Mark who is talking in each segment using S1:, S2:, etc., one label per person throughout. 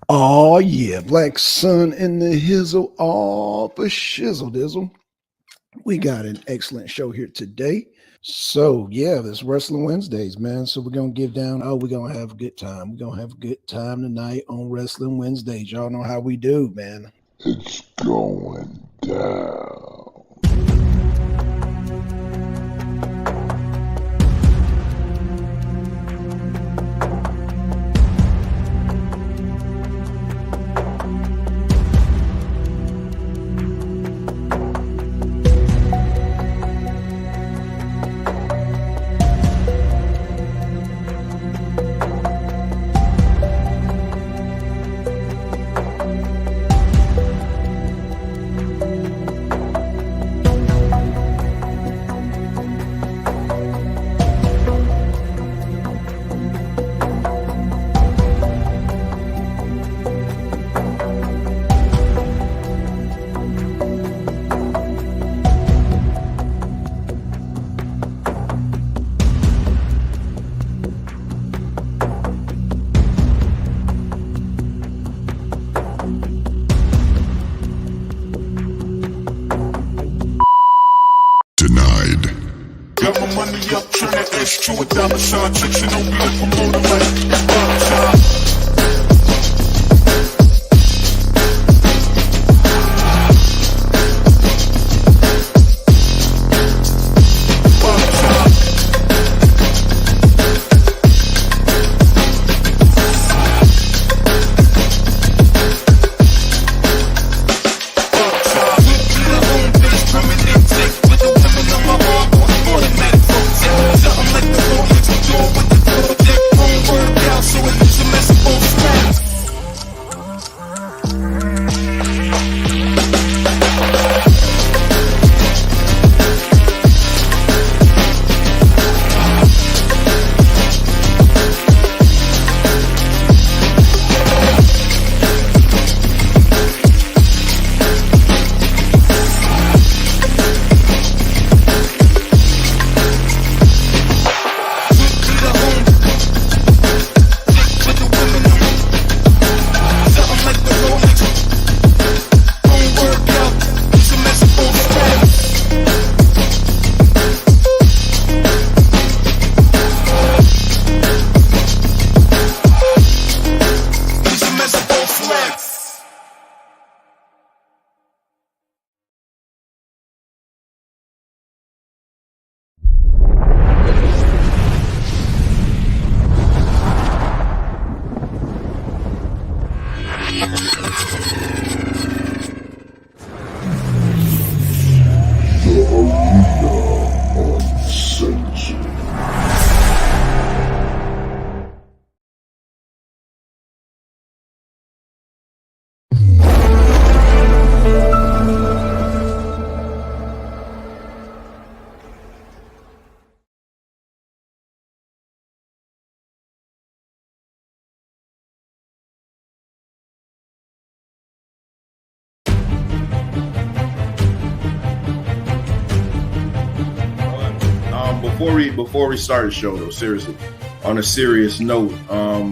S1: Oh yeah, Blackson in the hizzle, all for shizzle dizzle. We got an excellent show here today. So yeah, this Wrestling Wednesdays, man. So we're gonna give down. Oh, we're gonna have a good time. We're gonna have a good time tonight on Wrestling Wednesdays. Y'all know how we do, man.
S2: It's going down.
S3: Got my money up, turn that S to a dollar sign. Chicks and don't be a promoter like Blackson. Uncensored.
S4: Before we start the show, though, seriously, on a serious note, I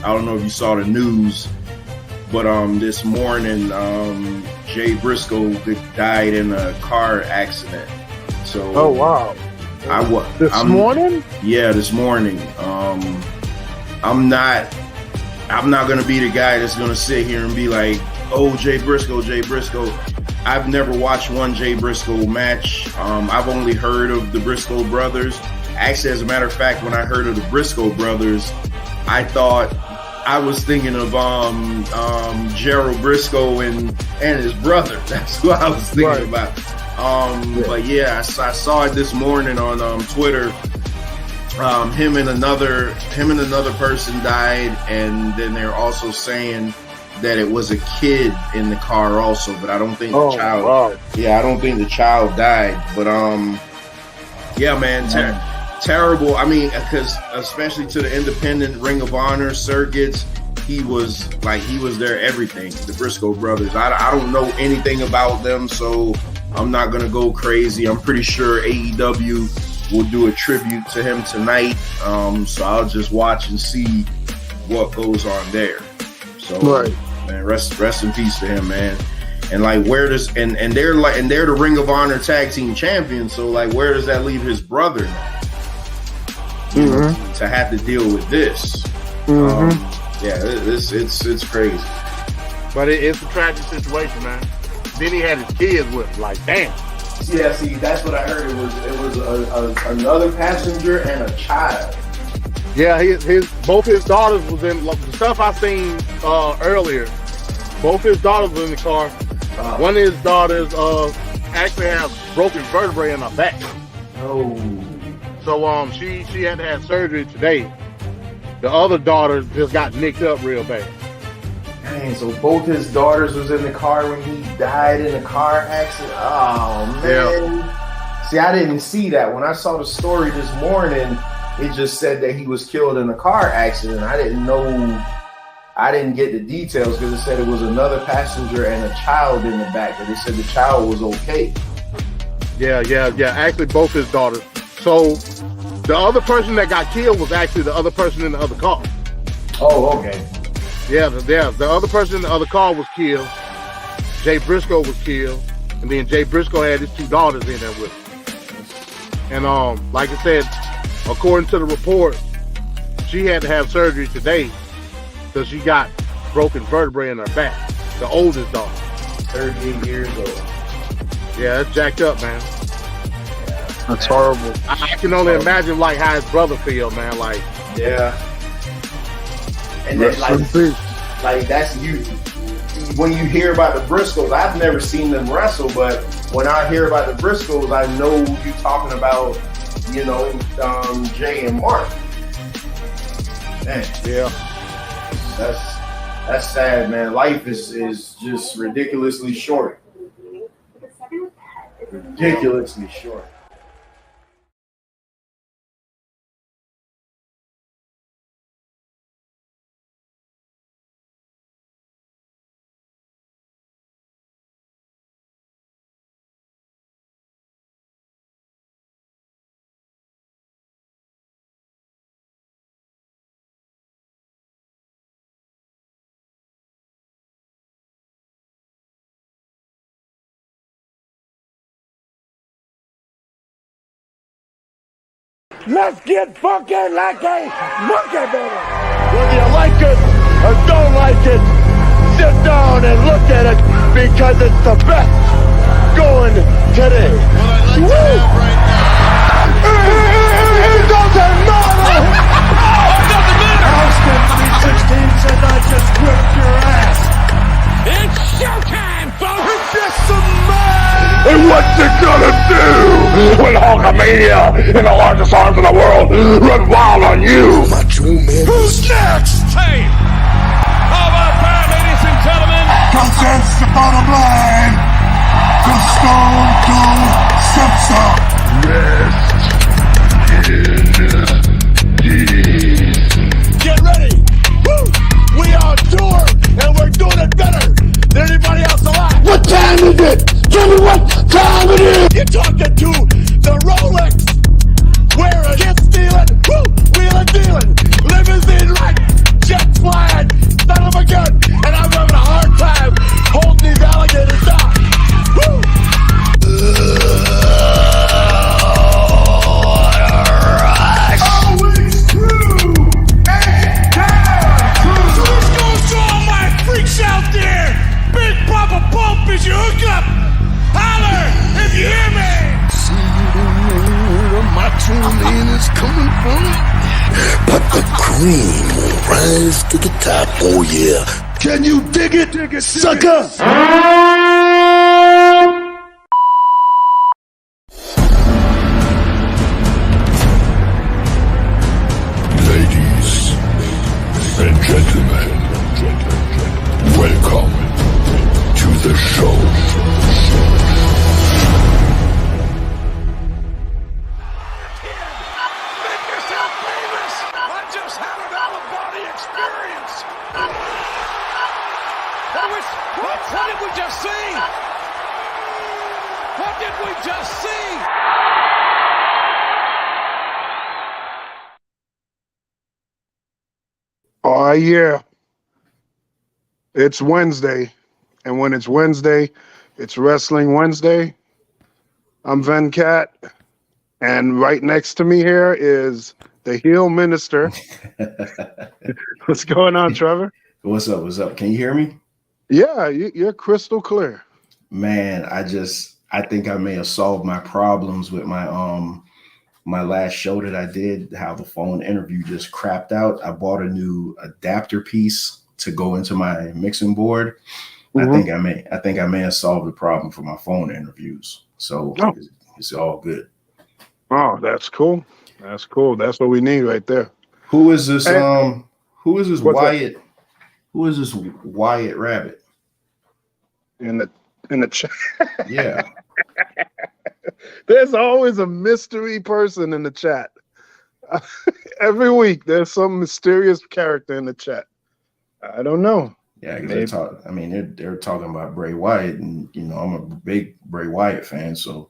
S4: don't know if you saw the news, but this morning, Jay Briscoe died in a car accident. So,
S5: oh wow, this morning?
S4: Yeah, this morning. I'm not gonna be the guy that's gonna sit here and be like, oh, Jay Briscoe. I've never watched one Jay Briscoe match. I've only heard of the Briscoe brothers. Actually, as a matter of fact, when I heard of the Briscoe brothers, I was thinking of Gerald Briscoe and his brother. That's who I was thinking about. But yeah, I saw it this morning on Twitter. Him and another person died, and then they're also saying that it was a kid in the car also, but I don't think the child. Wow. Yeah, I don't think the child died. But yeah, man, terrible. I mean, because especially to the independent Ring of Honor circuits, he was their everything. The Briscoe brothers. I don't know anything about them, so I'm not gonna go crazy. I'm pretty sure AEW will do a tribute to him tonight. So I'll just watch and see what goes on there. So man, rest in peace to him, man. And like, where does and they're the Ring of Honor Tag Team Champions. So like, where does that leave his brother now? You know, to have to deal with this. Yeah, it's crazy.
S5: But it's a tragic situation, man. Then he had his kids with him. Like, damn.
S4: Yeah, see, that's what I heard. It was another passenger and a child.
S5: Yeah, both his daughters was in the stuff I seen earlier. Both his daughters were in the car. One of his daughters actually has broken vertebrae in her back.
S4: Oh.
S5: So she had to have surgery today. The other daughter just got nicked up real bad.
S4: Dang, so both his daughters was in the car when he died in a car accident. Oh man. Yeah. See, I didn't see that. When I saw the story this morning, it just said that he was killed in a car accident. I didn't get the details because it said it was another passenger and a child in the back, but they said the child was okay.
S5: Yeah. Actually, both his daughters. So the other person that got killed was actually the other person in the other car.
S4: Oh, okay.
S5: Yeah, the other person in the other car was killed. Jay Briscoe was killed, and then Jay Briscoe had his two daughters in there with him. And like I said, according to the report, she had to have surgery today because she got broken vertebrae in her back. The oldest daughter,
S4: 38 years old.
S5: Yeah, that's jacked up, man.
S1: That's horrible.
S5: I can only imagine like how his brother feel, man. Like,
S4: yeah. And then like that's you. When you hear about the Briscoes, I've never seen them wrestle, but when I hear about the Briscoes, I know you talking about, you know, Jay and Mark. Man,
S5: yeah,
S4: that's sad, man. Life is just ridiculously short. Ridiculously short.
S6: Let's get fucking like a monkey, baby. Whether you like it or don't like it, sit down and look at it because it's the best going today.
S3: What I'd like to have right now.
S6: It doesn't matter.
S3: It doesn't matter.
S6: Austin 316 says I just whipped your ass.
S3: It's showtime, folks.
S6: It's just some man.
S2: And what's it gonna do when Hulkamania in the largest arms in the world run wild on you?
S3: Who's next? Hey, how about that, ladies and gentlemen?
S6: Cause that's the bottom line. The Stone Cold Simpson.
S2: Rest in peace.
S6: Get ready. Woo! We are on tour and we're doing it better than anybody else alive. What time is it? Tell me what time it is. You're talking to the Rolex wearing, kid stealing, woo, wheeling dealing, limousine right, jet flying, son of a gun, and I'm having a hard time holding these alligators down. Woo! Always true.
S3: So this goes to all my freaks out there. Big Papa Pump is your hookup. Holler if you hear me.
S2: See, you don't know where the macho man is coming from, but the cream will rise to the top. Oh yeah. Can you dig it, sucker? Ladies and gentlemen, welcome to the show.
S3: Make yourself famous. I just had an out-of-body experience. What did we just see? What did we just see?
S5: oh yeah. It's Wednesday, and when it's Wednesday, it's Wrestling Wednesday. I'm Venkat, and right next to me here is the heel minister. What's going on, Trevor?
S4: What's up? What's up? Can you hear me?
S5: Yeah, you're crystal clear.
S4: Man, I think I may have solved my problems with my last show that I did, how the phone interview just crapped out. I bought a new adapter piece to go into my mixing board.
S5: Mhm.
S4: I think I may have solved the problem for my phone interviews. So
S5: Oh.
S4: it's all good.
S5: Oh, that's cool. That's cool. That's what we need right there.
S4: Who is this? Who is this
S5: What's that?
S4: Wyatt? Who is this Wyatt Rabbit?
S5: In the chat.
S4: Yeah.
S5: There's always a mystery person in the chat. Every week, there's some mysterious character in the chat. I don't know.
S4: Yeah, because they're talking about Bray Wyatt, and I'm a big Bray Wyatt fan. So,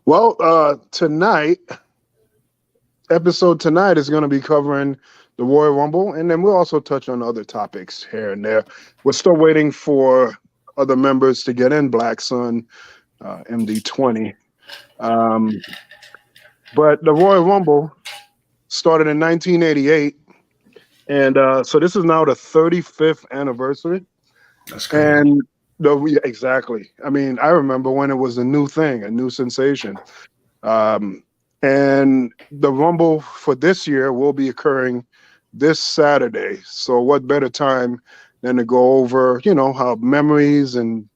S5: Well, episode tonight is going to be covering the Royal Rumble, and then we'll also touch on other topics here and there. We're still waiting for other members to get in, Blackson, MD20. But the Royal Rumble started in 1988, and so this is now the 35th anniversary.
S4: that's crazy.
S5: And exactly. I mean, I remember when it was a new thing, a new sensation. And the Rumble for this year will be occurring this Saturday. So what better time than to go over, how memories and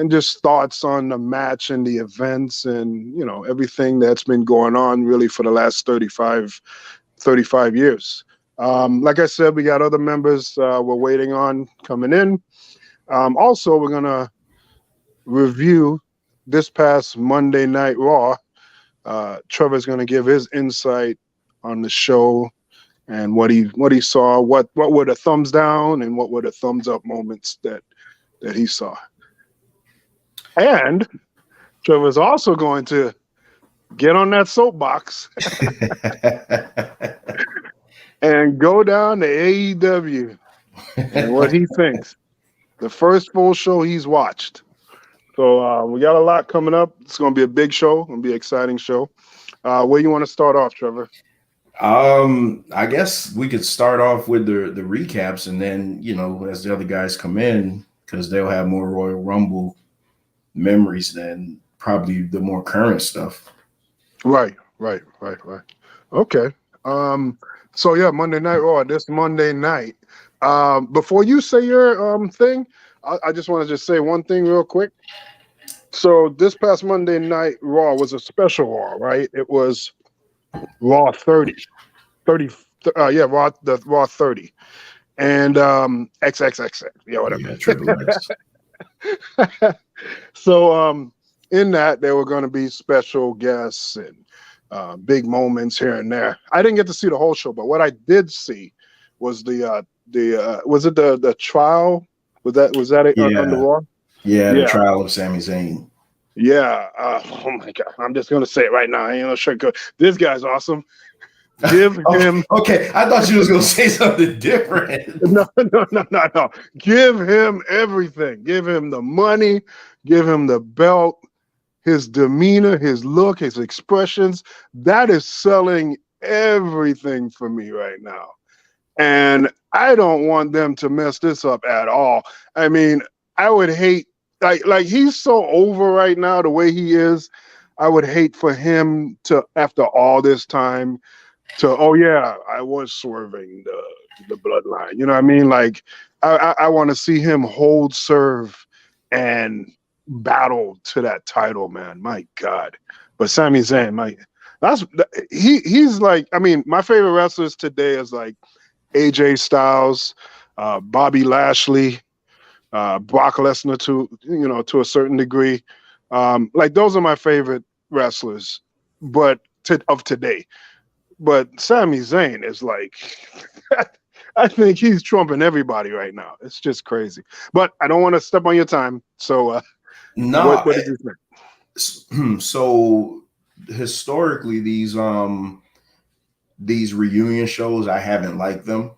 S5: just thoughts on the match and the events and, everything that's been going on really for the last 35 years. Like I said, we got other members we're waiting on coming in. Also, we're going to review this past Monday Night Raw. Trevor's going to give his insight on the show and what he saw, what were the thumbs down and what were the thumbs up moments that he saw. And Trevor's also going to get on that soapbox and go down to AEW and what he thinks. The first full show he's watched. So we got a lot coming up. It's going to be a big show. It's going to be an exciting show. Where you want to start off, Trevor?
S4: I guess we could start off with the recaps, and then as the other guys come in, because they'll have more Royal Rumble memories than probably the more current stuff. Right.
S5: Okay. So yeah, Monday Night Raw. This Monday night. Before you say your thing, I just want to just say one thing real quick. So this past Monday Night Raw was a special Raw, right? It was Raw 30. Raw 30. And XXX. Yeah, whatever.
S4: Yeah, Triple X.
S5: So in that there were going to be special guests and big moments here and there. I didn't get to see the whole show, but what I did see was was it the trial? Was that it on the Raw?
S4: Yeah, the trial of Sami Zayn.
S5: Yeah. Oh my God. I'm just gonna say it right now. I ain't no sugarcoat. This guy's awesome. Give him.
S4: Okay, I thought you was gonna say something different.
S5: No. Give him everything. Give him the money. Give him the belt. His demeanor, his look, his expressions. That is selling everything for me right now. And I don't want them to mess this up at all. I mean, I would hate like he's so over right now the way he is. I would hate for him to, after all this time, to I was swerving the bloodline. You know what I mean? Like I want to see him hold serve and battle to that title, man. My God. But Sami Zayn, he's like, I mean, my favorite wrestlers today is like AJ Styles, Bobby Lashley, Brock Lesnar to a certain degree. Like those are my favorite wrestlers, but of today. But Sami Zayn is like, I think he's trumping everybody right now. It's just crazy. But I don't want to step on your time. So
S4: no,
S5: what did you think?
S4: So historically, these reunion shows, I haven't liked them.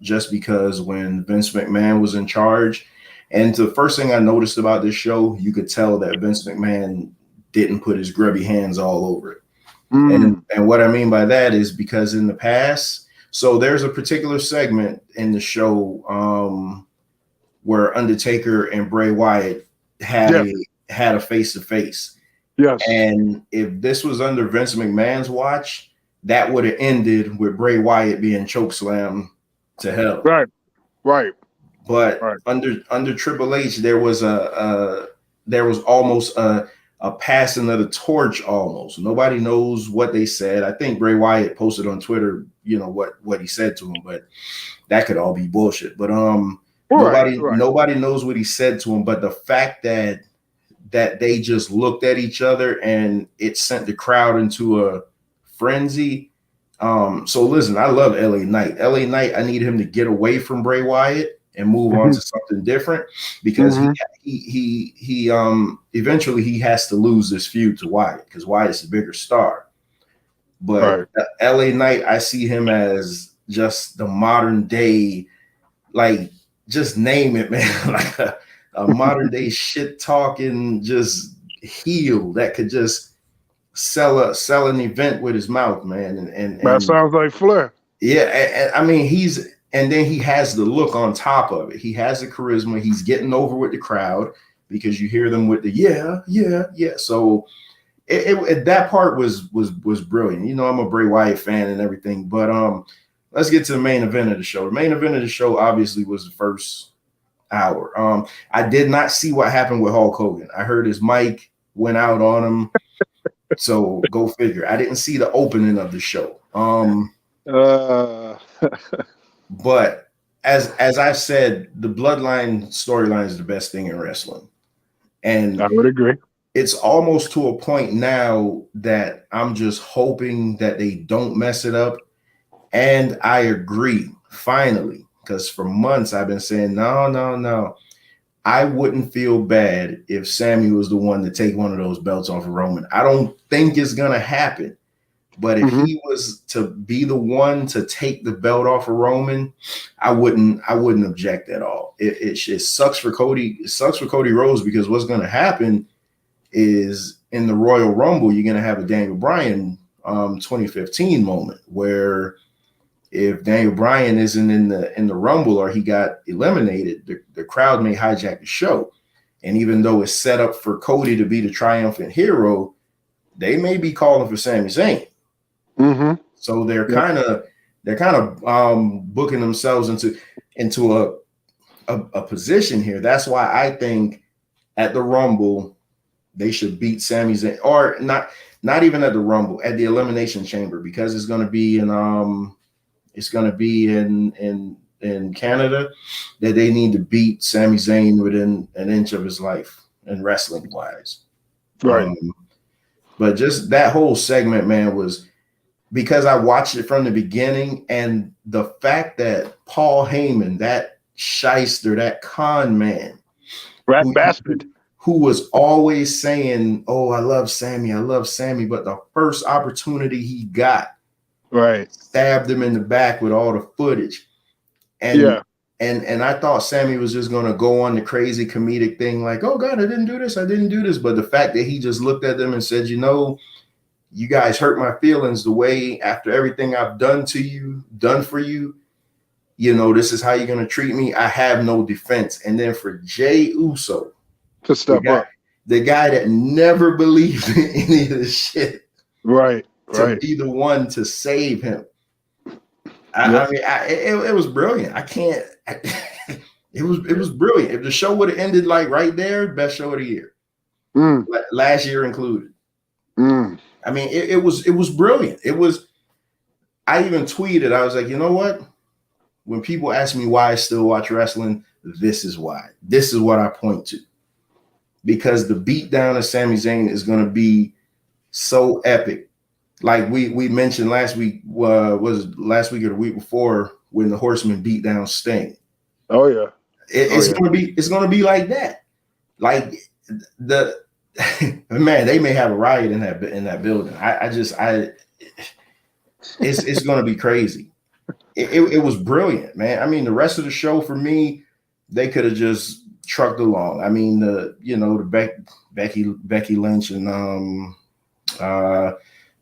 S4: just because when Vince McMahon was in charge, and the first thing I noticed about this show, you could tell that Vince McMahon didn't put his grubby hands all over it. And what I mean by that is because in the past, so there's a particular segment in the show where Undertaker and Bray Wyatt had a face-to-face.
S5: Yes.
S4: And if this was under Vince McMahon's watch, that would have ended with Bray Wyatt being chokeslammed to hell.
S5: Right.
S4: But under Triple H, there was almost a passing of the torch almost. Nobody knows what they said. I think Bray Wyatt posted on Twitter, what he said to him, but that could all be bullshit. But nobody knows what he said to him. But the fact that they just looked at each other and it sent the crowd into a frenzy. So listen, I love LA Knight. LA Knight, I need him to get away from Bray Wyatt and move on to something different because he eventually he has to lose this feud to Wyatt because Wyatt's a bigger star. But LA Knight, I see him as just the modern day, like just name it, man, like a modern day shit talking just heel that could just sell an event with his mouth, man. And
S5: that sounds like Flair.
S4: Yeah, and I mean and then he has the look on top of it. He has the charisma. He's getting over with the crowd because you hear them with the yeah. So that part was brilliant. I'm a Bray Wyatt fan and everything, but let's get to the main event of the show. The main event of the show obviously was the first hour. I did not see what happened with Hulk Hogan. I heard his mic went out on him. So go figure. I didn't see the opening of the show. But as I've said, the Bloodline storyline is the best thing in wrestling. And
S5: I would agree.
S4: It's almost to a point now that I'm just hoping that they don't mess it up. And I agree, finally, because for months I've been saying, no. I wouldn't feel bad if Sammy was the one to take one of those belts off of Roman. I don't think it's going to happen. But if he was to be the one to take the belt off of Roman, I wouldn't object at all. It sucks for Cody. It sucks for Cody Rhodes because what's going to happen is in the Royal Rumble, you're going to have a Daniel Bryan 2015 moment where if Daniel Bryan isn't in the Rumble or he got eliminated, the crowd may hijack the show. And even though it's set up for Cody to be the triumphant hero, they may be calling for Sami Zayn. So they're kind of booking themselves into a position here. That's why I think at the Rumble they should beat Sami Zayn, or not even at the Rumble, at the Elimination Chamber, because it's going to be in Canada, that they need to beat Sami Zayn within an inch of his life and wrestling wise.
S5: Right.
S4: But just that whole segment, man, was because I watched it from the beginning, and the fact that Paul Heyman, that shyster, that con man,
S5: bastard,
S4: who was always saying, "Oh, I love Sammy," but the first opportunity he got, stabbed him in the back with all the footage. And I thought Sammy was just going to go on the crazy comedic thing like, "Oh God, I didn't do this. But the fact that he just looked at them and said, you guys hurt my feelings the way after everything I've done for you, this is how you're going to treat me. I have no defense." And then for Jey Uso
S5: to step up,
S4: the guy that never believed in any of this shit, to be the one to save him. I mean, it was brilliant. It was brilliant. If the show would have ended like right there, best show of the year, last year included. I mean, it was brilliant. I even tweeted, I was like, you know what? When people ask me why I still watch wrestling, this is why. This is what I point to. Because the beatdown of Sami Zayn is going to be so epic. Like we mentioned last week, was it last week or the week before, when the Horsemen beat down Sting.
S5: Oh yeah.
S4: It's gonna be like that. Like man, they may have a riot in that building. It's gonna be crazy. it was brilliant, man. I mean, the rest of the show for me, they could have just trucked along. I mean, the Becky Lynch and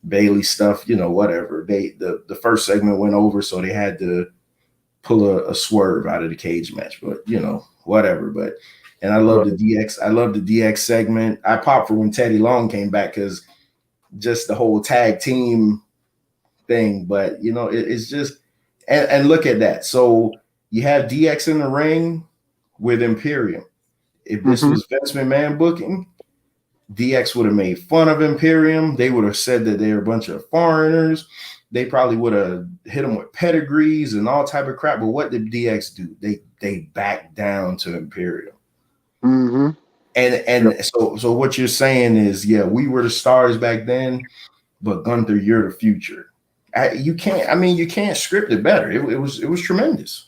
S4: Bailey stuff, whatever. The first segment went over, so they had to pull a swerve out of the cage match, but whatever. But and I love the DX. I love the DX segment. I popped for when Teddy Long came back because just the whole tag team thing. But it's just and look at that. So you have DX in the ring with Imperium. If this was Vince McMahon booking, DX would have made fun of Imperium. They would have said that they're a bunch of foreigners. They probably would have hit them with pedigrees and all type of crap. But what did DX do? They backed down to Imperium. Mm-hmm. And so what you're saying is, yeah, we were the stars back then, but Gunther, you're the future. You can't script it better. It was tremendous.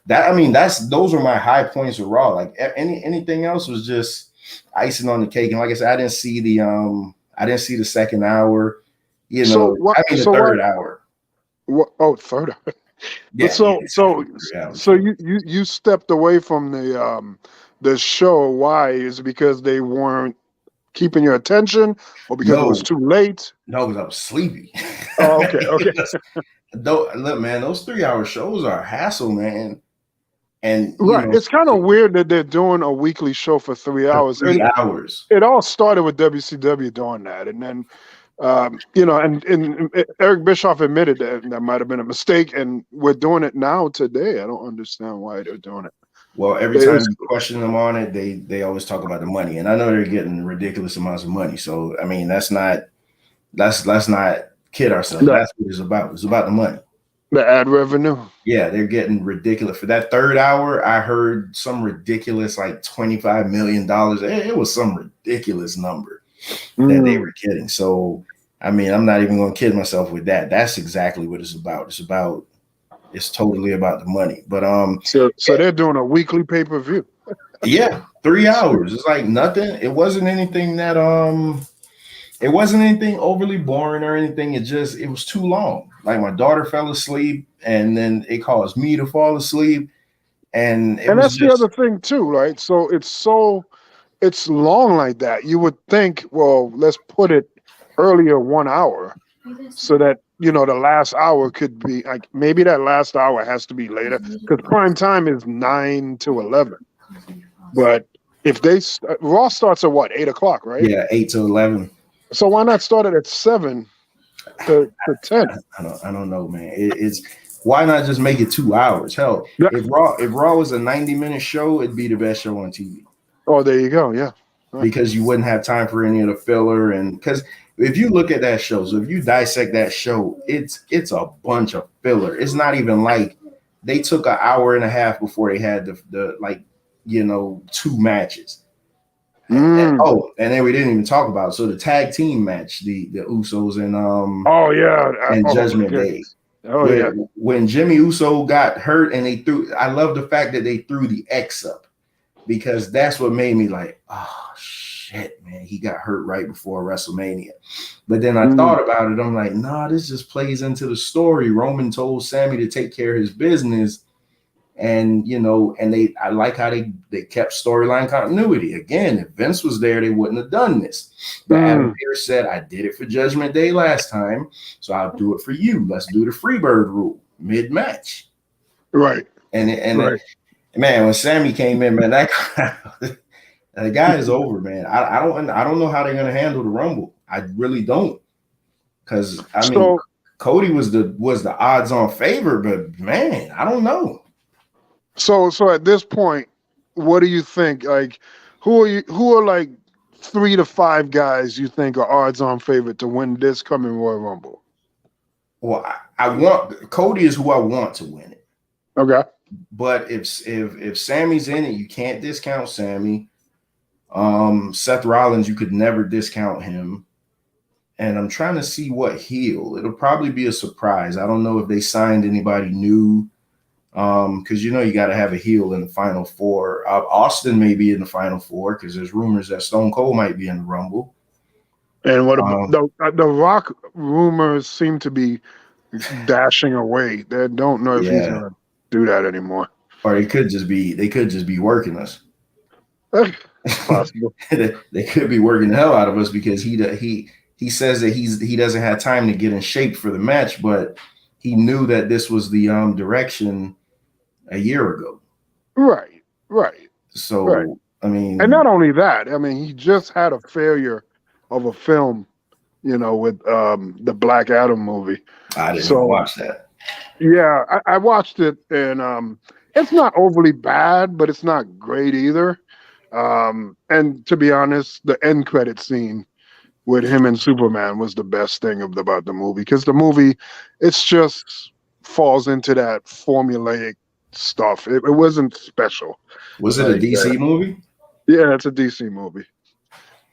S4: Those are my high points of Raw. Like anything else was just icing on the cake. And like I said, I didn't see the second hour. The third hour.
S7: What? Oh, third hour.
S4: Yeah.
S7: So you stepped away from the show. Why? Is it because they weren't keeping your attention, or because it was too late?
S4: No, because I was sleepy.
S7: Oh, okay.
S4: Look, man, those 3-hour shows are a hassle, man. And
S7: it's kind of weird that they're doing a weekly show for 3 hours.
S4: 3 hours.
S7: It all started with WCW doing that, and then and Eric Bischoff admitted that might have been a mistake, and we're doing it now today. I don't understand why they're doing it.
S4: Well, every time you question them on it, they always talk about the money, and I know they're getting ridiculous amounts of money. So I mean, let's not kid ourselves. No. That's what it's about. It's about the money.
S7: The ad revenue.
S4: Yeah, they're getting ridiculous. For that third hour, I heard some ridiculous, like $25 million. It was some ridiculous number that they were getting. So, I mean, I'm not even going to kid myself with that. That's exactly what it's about. It's totally about the money. But
S7: so they're doing a weekly pay-per-view.
S4: Yeah, 3 hours. It's like nothing. It wasn't anything that it wasn't anything overly boring or anything. It was too long. Like my daughter fell asleep, and then it caused me to fall asleep. And that's
S7: the other thing too, right? So it's long like that. You would think, well, let's put it earlier 1 hour so that the last hour could be like, maybe that last hour has to be later because prime time is 9 to 11. But if Raw starts at what, 8 o'clock, right?
S4: Yeah, 8 to 11.
S7: So why not start it at 7 to 10?
S4: I don't know, man. It's why not just make it 2 hours? Hell, if Raw was a 90-minute show, it'd be the best show on TV.
S7: Oh, there you go. Yeah,
S4: right. Because you wouldn't have time for any of the filler, and because if you look at that show, so if you dissect that show, it's a bunch of filler. It's not even like they took an hour and a half before they had the 2 matches. And then we didn't even talk about the tag team match, the Usos and Judgment Day. When Jimmy Uso got hurt and I love the fact that they threw the X up because that's what made me like, oh shit, man, he got hurt right before WrestleMania. But then I thought about it, I'm like, nah, this just plays into the story. Roman told Sammy to take care of his business. And I like how they kept storyline continuity. Again, if Vince was there, they wouldn't have done this. But Adam Pearce said, I did it for Judgment Day last time, so I'll do it for you. Let's do the Freebird rule mid-match.
S7: Right.
S4: And right. Man, when Sammy came in, man, the guy is over, man. I don't know how they're gonna handle the Rumble. I really don't. Because Cody was the odds-on favorite, but man, I don't know.
S7: So at this point, what do you think? Like, who are like 3 to 5 guys you think are odds-on favorite to win this coming Royal Rumble?
S4: Well, I want Cody is who I want to win it.
S7: Okay.
S4: But if Sammy's in it, you can't discount Sammy. Seth Rollins, you could never discount him. And I'm trying to see what heel. It'll probably be a surprise. I don't know if they signed anybody new. Because you got to have a heel in the Final Four. Austin may be in the Final Four because there's rumors that Stone Cold might be in the Rumble.
S7: And what about the Rock rumors seem to be dashing away. They don't know if he's
S4: Yeah.
S7: gonna do that anymore.
S4: Or they could just be working us.
S7: It's possible.
S4: They could be working the hell out of us because he says that he doesn't have time to get in shape for the match, but he knew that this was the direction a year ago.
S7: Right.
S4: So
S7: Right.
S4: I mean,
S7: And not only that, I mean, he just had a failure of a film, with the Black Adam movie.
S4: I didn't even watch that.
S7: Yeah, I watched it, and it's not overly bad, but it's not great either. And to be honest, the end credit scene with him and Superman was the best thing about the movie, because the movie, it's just falls into that formulaic stuff. It wasn't special.
S4: Was it a DC movie?
S7: Yeah, it's a DC movie.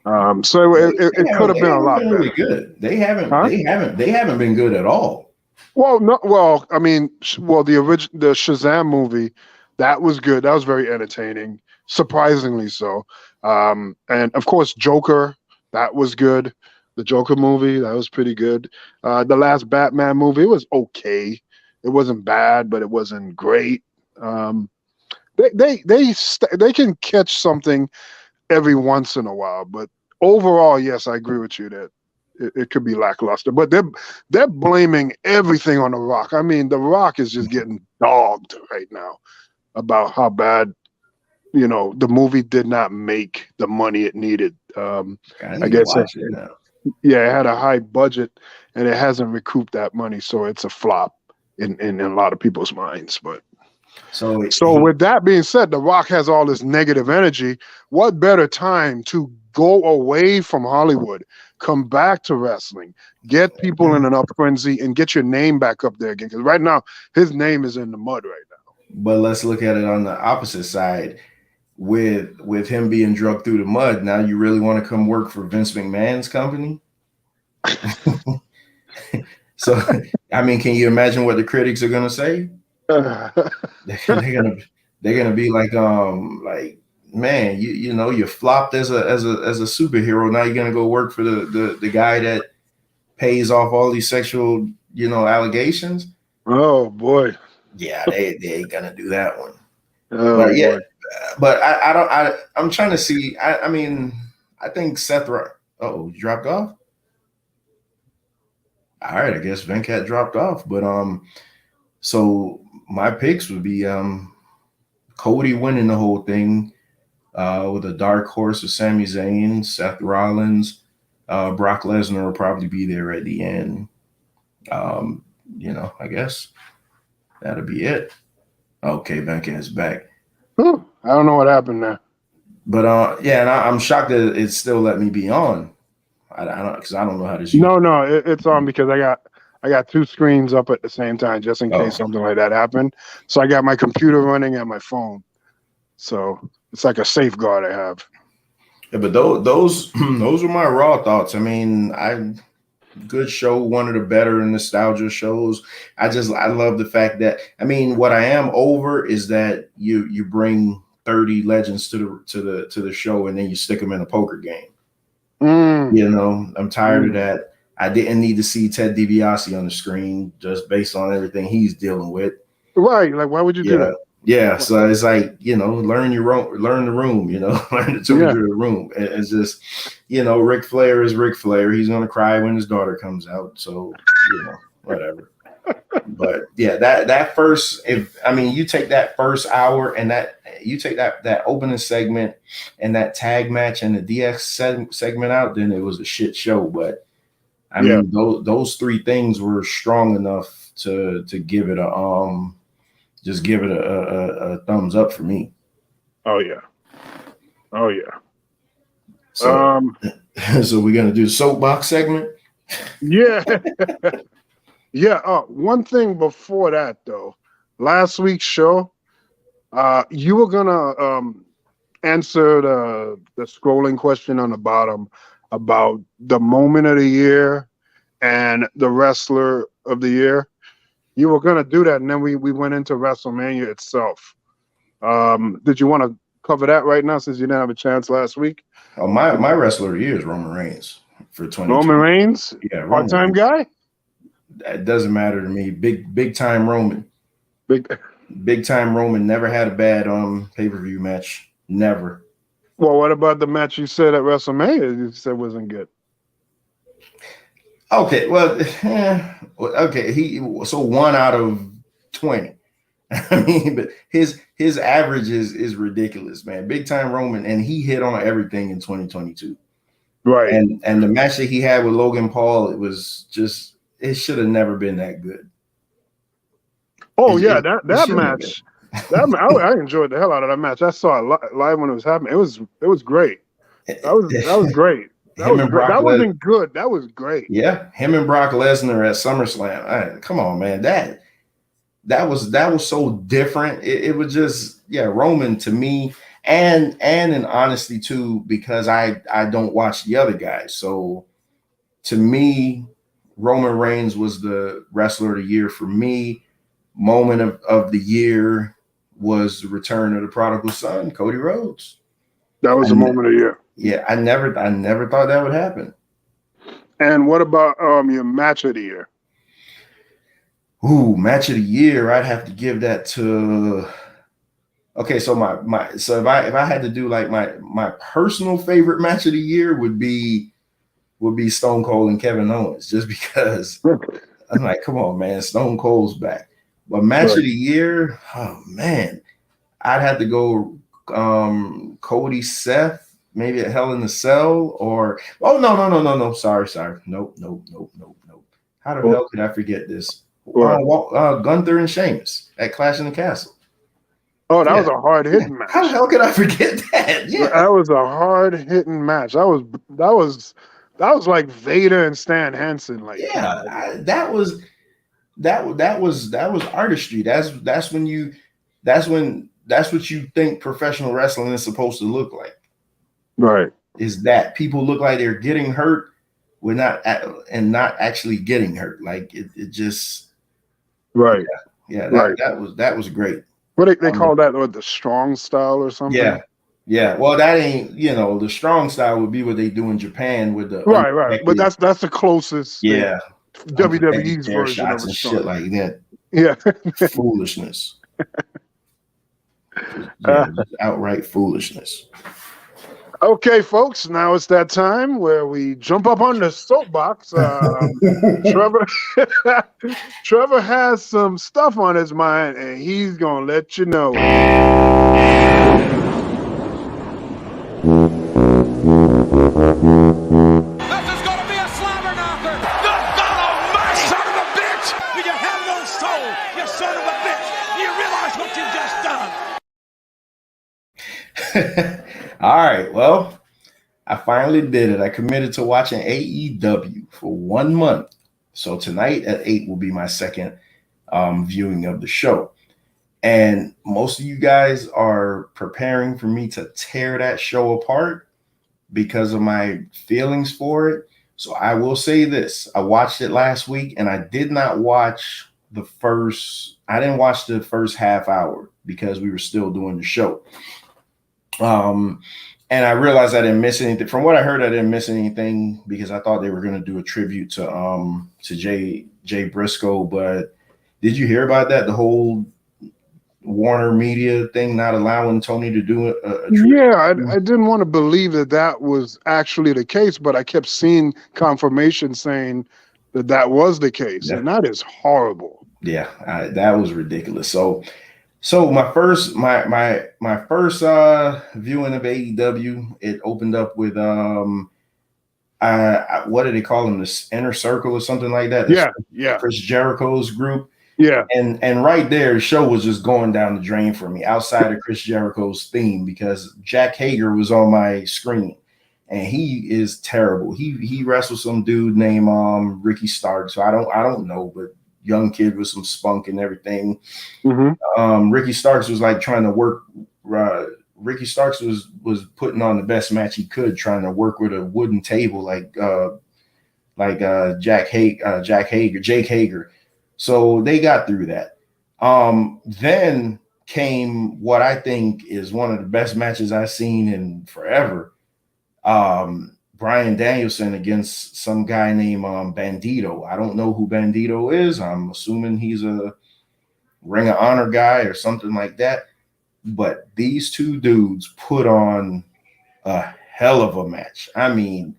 S7: So it could have been a lot better.
S4: Really good. They haven't been good at all.
S7: Well, no. Well, I mean, the Shazam movie, that was good. That was very entertaining, surprisingly so. And of course, Joker, that was good. The Joker movie, that was pretty good. The last Batman movie, it was okay. It wasn't bad, but it wasn't great. They can catch something every once in a while, but overall, yes, I agree with you that it could be lackluster. But they're blaming everything on The Rock. I mean, The Rock is just getting dogged right now about how bad, the movie did not make the money it needed. I guess it had a high budget and it hasn't recouped that money, so it's a flop in a lot of people's minds. But so with that being said, The Rock has all this negative energy. What better time to go away from Hollywood, come back to wrestling, get people in an up frenzy, and get your name back up there again? Because right now, his name is in the mud right now.
S4: But let's look at it on the opposite side. With him being drugged through the mud, now you really want to come work for Vince McMahon's company? So, I mean, can you imagine what the critics are going to say? They're gonna be like, man, you flopped as a superhero. Now you're gonna go work for the guy that pays off all these sexual, allegations.
S7: Oh boy.
S4: Yeah, they ain't gonna do that one.
S7: Oh,
S4: but yeah,
S7: boy.
S4: but I'm trying to see. I mean, I think Seth. Oh, you dropped off. All right, I guess Venkat dropped off, but so my picks would be Cody winning the whole thing with a dark horse of Sami Zayn, Seth Rollins, Brock Lesnar will probably be there at the end. I guess that'll be it. Okay, Venkat is back.
S7: I don't know what happened there.
S4: But yeah, and I'm shocked that it still let me be on. I don't, because I don't know how to.
S7: No, it's on because I got two screens up at the same time just in case something like that happened. So I got my computer running and my phone. So it's like a safeguard I have.
S4: Yeah, but those are my raw thoughts. I mean, good show, one of the better nostalgia shows. I love the fact that, I mean, what I am over is that you bring 30 legends to the show and then you stick them in a poker game. I'm tired of that. I didn't need to see Ted DiBiase on the screen just based on everything he's dealing with.
S7: Right. Like, why would you do that?
S4: Yeah. So it's like, learn the room, learn the temperature of the room. It's just, Ric Flair is Ric Flair. He's going to cry when his daughter comes out. So, whatever. But yeah, that first, you take that first hour and you take that opening segment and that tag match and the DX segment out, then it was a shit show. But I mean, those three things were strong enough to give it a thumbs up for me.
S7: Oh yeah.
S4: So, so we're gonna do the soapbox segment.
S7: Yeah. Yeah. One thing before that though, last week's show, you were gonna answer the scrolling question on the bottom about the moment of the year and the wrestler of the year. You were gonna do that, and then we went into WrestleMania itself. Did you want to cover that right now since you didn't have a chance last week?
S4: Oh, my wrestler of the year is Roman Reigns for 2020.
S7: Roman Reigns,
S4: yeah,
S7: part-time guy.
S4: That doesn't matter to me. Big time Roman.
S7: Big.
S4: Time Roman never had a bad pay-per-view match. Never.
S7: Well, what about the match you said at WrestleMania? You said wasn't good.
S4: Okay, well, okay. So 1 out of 20. I mean, but his average is ridiculous, man. Big time Roman, and he hit on everything in 2022.
S7: Right.
S4: And the match that he had with Logan Paul, it should have never been that good.
S7: Oh yeah, that match. I enjoyed the hell out of that match. I saw it live when it was happening. It was great. That was great. That wasn't good. That was great.
S4: Yeah, him and Brock Lesnar at SummerSlam. Come on, man. That was so different. It was just, Roman to me, and in honesty too, because I don't watch the other guys. So to me, Roman Reigns was the wrestler of the year for me. Moment of the year was the return of the prodigal son, Cody Rhodes.
S7: That was the moment of the year.
S4: Yeah, I never thought that would happen.
S7: And what about your match of the year?
S4: Ooh, match of the year, I'd have to give that to. Okay, so if I had to do like my personal favorite match of the year would be Stone Cold and Kevin Owens, just because I'm like, come on, man, Stone Cold's back. But match of the year, oh man, I'd have to go Cody Seth, maybe a Hell in a Cell, or no. Sorry. Nope. How the hell could I forget this? Gunther and Sheamus at Clash in the Castle.
S7: Oh, that was a hard hitting match.
S4: How the hell could I forget that? Yeah,
S7: that was a hard hitting match. That was like Vader and Stan Hansen. Like,
S4: that was artistry. That's what you think professional wrestling is supposed to look like.
S7: Right.
S4: Is that people look like they're getting hurt, not actually getting hurt. Like it just.
S7: Right.
S4: Yeah.
S7: Right.
S4: That was great.
S7: What they call that, the strong style or something?
S4: Yeah. Well, that ain't, the strong style would be what they do in Japan with the
S7: right. But that's the closest.
S4: Yeah.
S7: WWE's version
S4: shots
S7: of
S4: and shit like that.
S7: Yeah.
S4: Foolishness. Just outright foolishness.
S7: Okay, folks, now it's that time where we jump up on the soapbox. Trevor has some stuff on his mind, and he's going to let you know.
S3: This is going to be a slobber knocker. My son of a bitch. You have no soul, you son of a bitch. You realize what you just done.
S4: All right, well, I finally did it. I committed to watching AEW for 1 month. So tonight at 8 will be my second viewing of the show. And most of you guys are preparing for me to tear that show apart because of my feelings for it. So I will say this. I watched it last week, and I did not watch the first half hour because we were still doing the show. And I realized I didn't miss anything. From what I heard, I didn't miss anything because I thought they were going to do a tribute to Jay Briscoe. But did you hear about that? The whole Warner Media thing not allowing Tony to do a tribute?
S7: Yeah, I didn't want to believe that was actually the case, but I kept seeing confirmation saying that was the case, and that is horrible.
S4: Yeah, that was ridiculous. So my first viewing of AEW, it opened up with what do they call them? This Inner Circle or something like that.
S7: Yeah.
S4: Chris Jericho's group.
S7: Yeah.
S4: And right there, the show was just going down the drain for me outside of Chris Jericho's theme because Jack Hager was on my screen and he is terrible. He wrestled some dude named Ricky Starks. So I don't know, but young kid with some spunk and everything.
S7: Mm-hmm.
S4: Ricky Starks was like trying to work. Ricky Starks was putting on the best match he could, trying to work with a wooden table like Jake Hager. So they got through that. Then came what I think is one of the best matches I've seen in forever. Brock Bryan Danielson against some guy named Bandito. I don't know who Bandito is. I'm assuming he's a Ring of Honor guy or something like that. But these two dudes put on a hell of a match. I mean,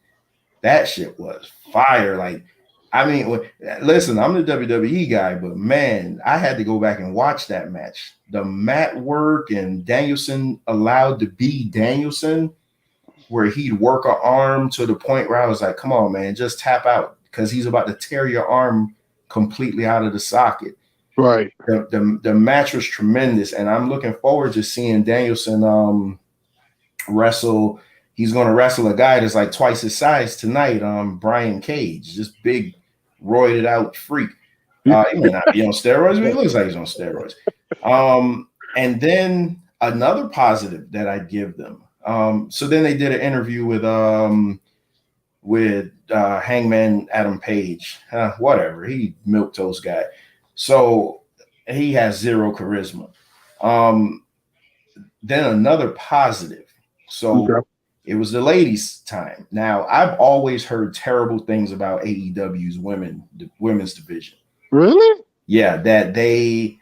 S4: that shit was fire. Like, I mean, listen, I'm the WWE guy, but man, I had to go back and watch that match. The mat work and Danielson allowed to be Danielson, where he'd work an arm to the point where I was like, come on, man, just tap out, because he's about to tear your arm completely out of the socket.
S7: Right.
S4: The match was tremendous, and I'm looking forward to seeing Danielson wrestle. He's going to wrestle a guy that's like twice his size tonight, Brian Cage, just big, roided out freak. He may not be on steroids, but he looks like he's on steroids. And then another positive that I'd give them. So then they did an interview with Hangman Adam Page. Whatever, he milquetoast guy. So he has zero charisma. Then another positive. So it was the ladies' time. Now, I've always heard terrible things about AEW's women's division.
S7: Really?
S4: Yeah, that they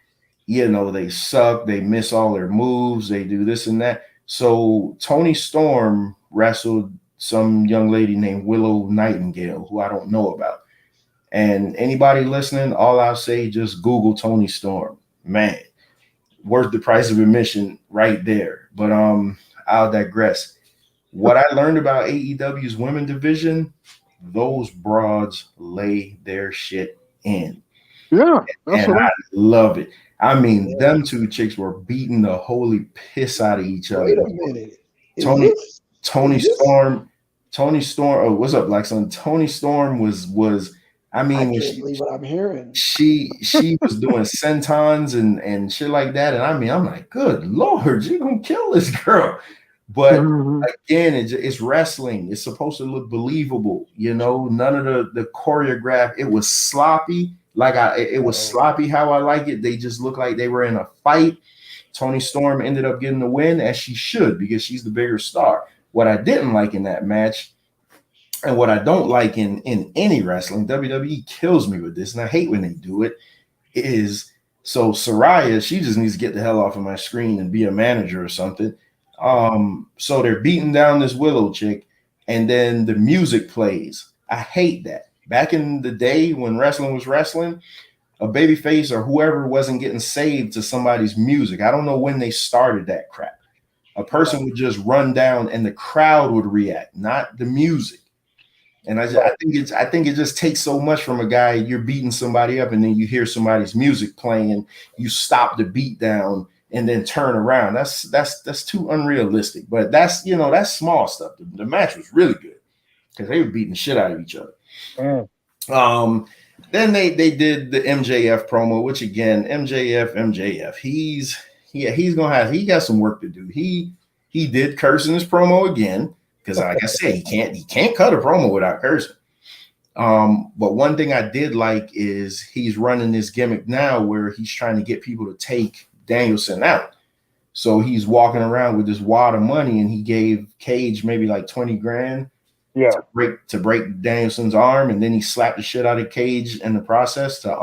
S4: suck. They miss all their moves. They do this and that. So Toni Storm wrestled some young lady named Willow Nightingale, who I don't know about. And anybody listening, all I'll say, just Google Toni Storm. Man, worth the price of admission right there. But I'll digress. What I learned about AEW's women division, those broads lay their shit in.
S7: Yeah.
S4: And I love it. I mean, them two chicks were beating the holy piss out of each other.
S1: Wait a minute.
S4: Toni Storm. Oh, what's up, Blackson? Toni Storm was I mean,
S1: I can't believe what I'm hearing.
S4: She was doing sentons and shit like that. And I mean, I'm like, good Lord, you're gonna kill this girl. But again, it's wrestling. It's supposed to look believable, none of the choreograph. It was sloppy. It was sloppy how I like it. They just looked like they were in a fight. Toni Storm ended up getting the win, as she should, because she's the bigger star. What I didn't like in that match, and what I don't like in any wrestling, WWE kills me with this, and I hate when they do it, is so Saraya, she just needs to get the hell off of my screen and be a manager or something. So they're beating down this Willow chick, and then the music plays. I hate that. Back in the day when wrestling was wrestling, a babyface or whoever wasn't getting saved to somebody's music. I don't know when they started that crap. A person would just run down and the crowd would react, not the music. And I think it just takes so much from a guy. You're beating somebody up, and then you hear somebody's music playing. You stop the beat down and then turn around. That's too unrealistic. But that's small stuff. The match was really good because they were beating the shit out of each other. Then they did the MJF promo, which again, MJF. He got some work to do. He did curse in his promo again. Because like I said, he can't cut a promo without cursing. But one thing I did like is he's running this gimmick now where he's trying to get people to take Danielson out. So he's walking around with this wad of money, and he gave Cage maybe like 20 grand to break Danielson's arm, and then he slapped the shit out of Cage in the process to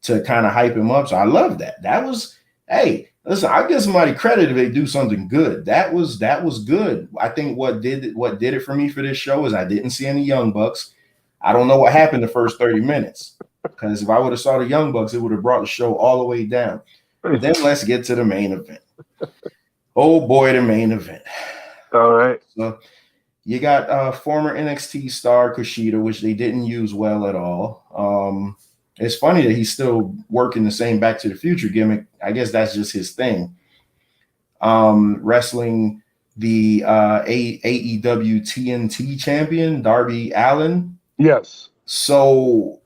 S4: kind of hype him up. So I love that. That was, hey, listen, I give somebody credit if they do something good. That was good. I think what did it for me for this show is I didn't see any Young Bucks. I don't know what happened the first 30 minutes, because if I would have saw the Young Bucks, it would have brought the show all the way down. Then let's get to the main event. Oh boy, the main event.
S7: All right.
S4: So you got former NXT star Kushida, which they didn't use well at all. It's funny that he's still working the same Back to the Future gimmick. I guess that's just his thing. Wrestling the AEW TNT champion, Darby Allin.
S7: Yes.
S4: So,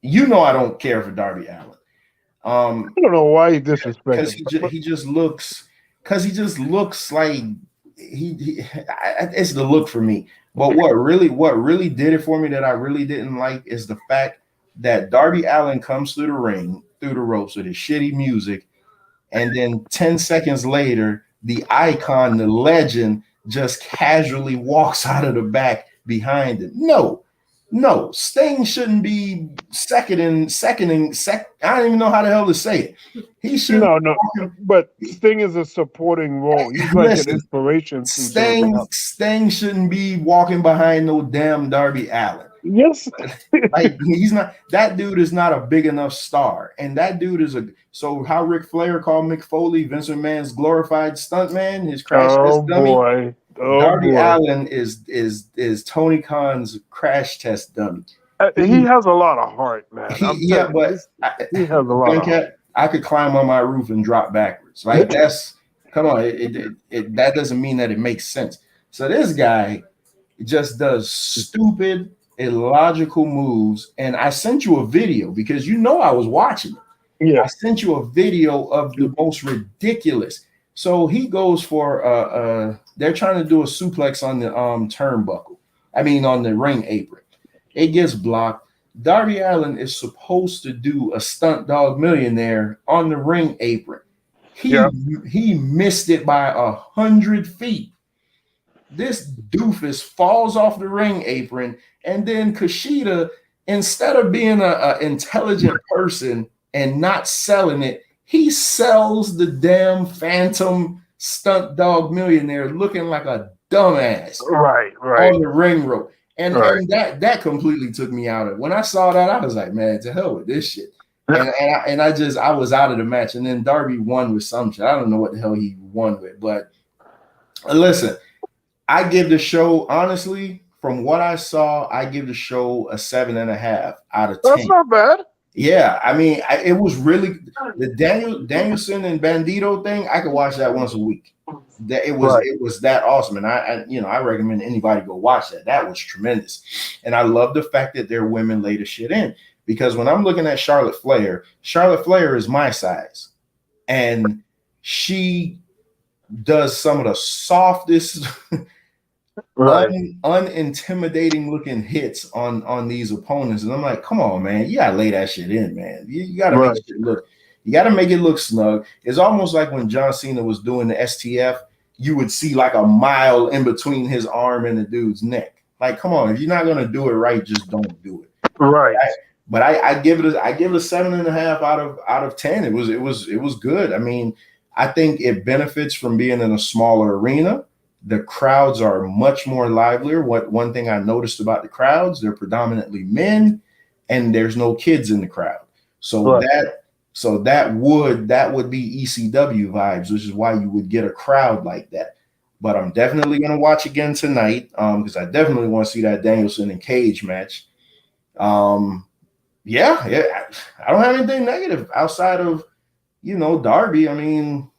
S4: I don't care for Darby Allin.
S7: I don't know why you disrespect him.
S4: Because he just looks like it's the look for me. But what really did it for me that I really didn't like is the fact that Darby Allin comes through the ring, through the ropes with his shitty music, and then 10 seconds later, the icon, the legend, just casually walks out of the back behind him. No, Sting shouldn't be seconding. I don't even know how the hell to say it. He should
S7: No. But Sting is a supporting role. He's like an inspiration to Darby Allin.
S4: Sting shouldn't be walking behind no damn Darby Allin.
S7: Yes.
S4: Like he's not. That dude is not a big enough star, and that dude is a. So how Ric Flair called Mick Foley Vince McMahon's glorified stuntman, his crash test dummy.
S7: Boy.
S4: Darby
S7: Boy.
S4: Allin is Tony Khan's crash test dummy.
S7: He has a lot of heart, man.
S4: He has a
S7: lot of heart.
S4: I could climb on my roof and drop backwards. Like that's come on. It that doesn't mean that it makes sense. So this guy just does stupid, illogical moves. And I sent you a video because you know I was watching it.
S7: Yeah.
S4: I sent you a video of the most ridiculous. So he goes for they're trying to do a suplex on the turnbuckle. I mean on the ring apron. It gets blocked. Darby Allin is supposed to do a stunt dog millionaire on the ring apron. He missed it by 100 feet. This doofus falls off the ring apron, and then Kushida, instead of being an intelligent person and not selling it, he sells the damn phantom stunt dog millionaire looking like a dumbass on the ring rope. And that completely took me out of it. When I saw that, I was like, man, to hell with this shit. And I was out of the match. And then Darby won with some shit. I don't know what the hell he won with. But listen, I give the show, honestly, from what I saw, I give the show a 7.5 out of 10.
S7: That's not bad.
S4: Yeah, I mean, it was really the Danielson and Bandito thing. I could watch that once a week. That it was that awesome, and I recommend anybody go watch that. That was tremendous, and I love the fact that their women lay the shit in, because when I'm looking at Charlotte Flair is my size, and she does some of the softest, unintimidating looking hits on these opponents, and I'm like, come on, man, you gotta lay that shit in, man. You gotta make it look. You got to make it look snug. It's almost like when John Cena was doing the STF, you would see like a mile in between his arm and the dude's neck. Like, come on, if you're not gonna do it right, just don't do it.
S7: Right.
S4: But I give it a 7.5 out of 10. It was good. I mean, I think it benefits from being in a smaller arena. The crowds are much more livelier. One thing I noticed about the crowds, they're predominantly men, and there's no kids in the crowd. So that would be ECW vibes, which is why you would get a crowd like that. But I'm definitely gonna watch again tonight because I definitely want to see that Danielson and Cage match. I don't have anything negative outside of Darby. I mean,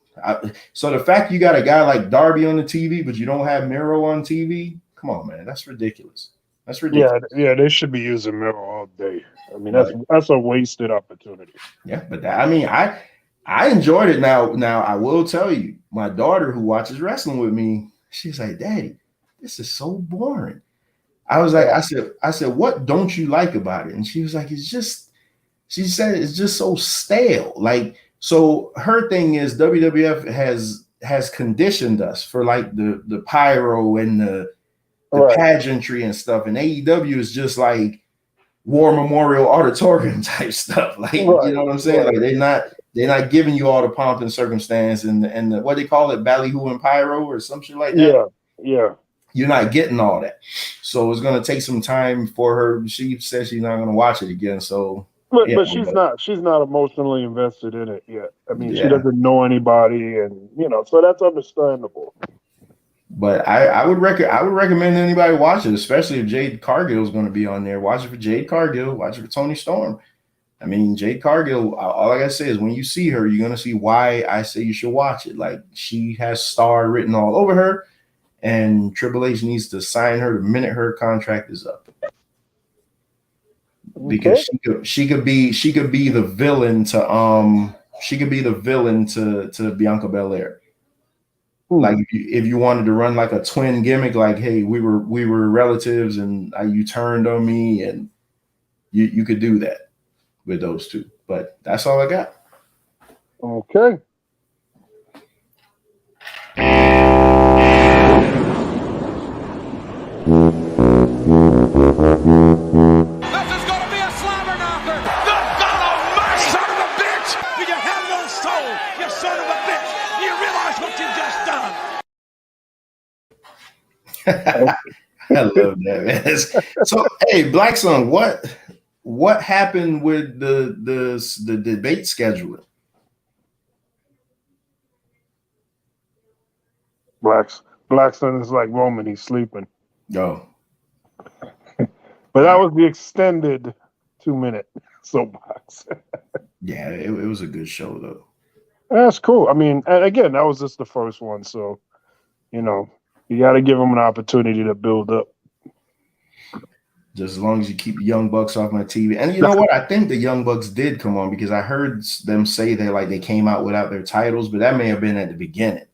S4: so the fact you got a guy like Darby on the TV, but you don't have Miro on TV, come on, man, that's ridiculous. That's ridiculous.
S7: Yeah, they should be using Miro all day. I mean, that's a wasted opportunity.
S4: Yeah, but I enjoyed it. Now I will tell you, my daughter who watches wrestling with me, she's like, Daddy, this is so boring. I was like, I said, what don't you like about it? And she was like, she said it's just so stale. Like, so her thing is WWF has conditioned us for like the pyro and the pageantry and stuff, and AEW is just like War Memorial Auditorium type stuff. Like, you know what I'm saying? Like they're not giving you all the pomp and circumstance and the, what they call it, ballyhoo and pyro or some shit like that.
S7: Yeah.
S4: You're not getting all that. So it's gonna take some time for her. She says she's not gonna watch it again. So
S7: but she's not emotionally invested in it yet. I mean, she doesn't know anybody, and so that's understandable.
S4: But I would recommend anybody watch it, especially if Jade Cargill is going to be on there. Watch it for Jade Cargill. Watch it for Tony Storm. I mean, Jade Cargill, all I got to say is when you see her, you're going to see why I say you should watch it. Like, she has star written all over her, and Triple H needs to sign her the minute her contract is up. Because she could be the villain to Bianca Belair. Like if you wanted to run like a twin gimmick, like, hey, we were relatives and you turned on me, and you could do that with those two. But that's all I got.
S7: Okay.
S3: realize what you just done?
S4: I love that, man. So, hey, Blackson, what happened with the debate scheduling?
S7: Blackson is like Roman, he's sleeping.
S4: Oh,
S7: But that was the extended 2-minute soapbox.
S4: yeah, it was a good show though.
S7: That's cool. I mean, and again, that was just the first one, so you got to give them an opportunity to build up.
S4: Just as long as you keep Young Bucks off my TV. And you know what? I think the Young Bucks did come on because I heard them say that they came out without their titles, but that may have been at the beginning.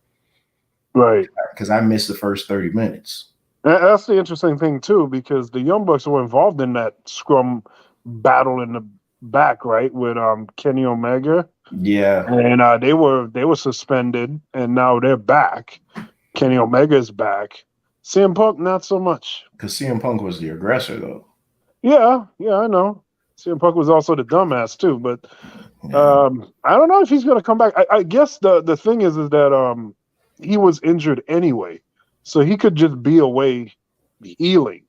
S7: Right.
S4: Because I missed the first 30 minutes.
S7: And that's the interesting thing too, because the Young Bucks were involved in that scrum battle in the back, right, with Kenny Omega.
S4: Yeah.
S7: And they were suspended, and now they're back. Kenny Omega's back. CM Punk, not so much.
S4: Because CM Punk was the aggressor, though.
S7: Yeah, I know. CM Punk was also the dumbass too, but I don't know if he's going to come back. I guess the thing is that he was injured anyway, so he could just be away healing.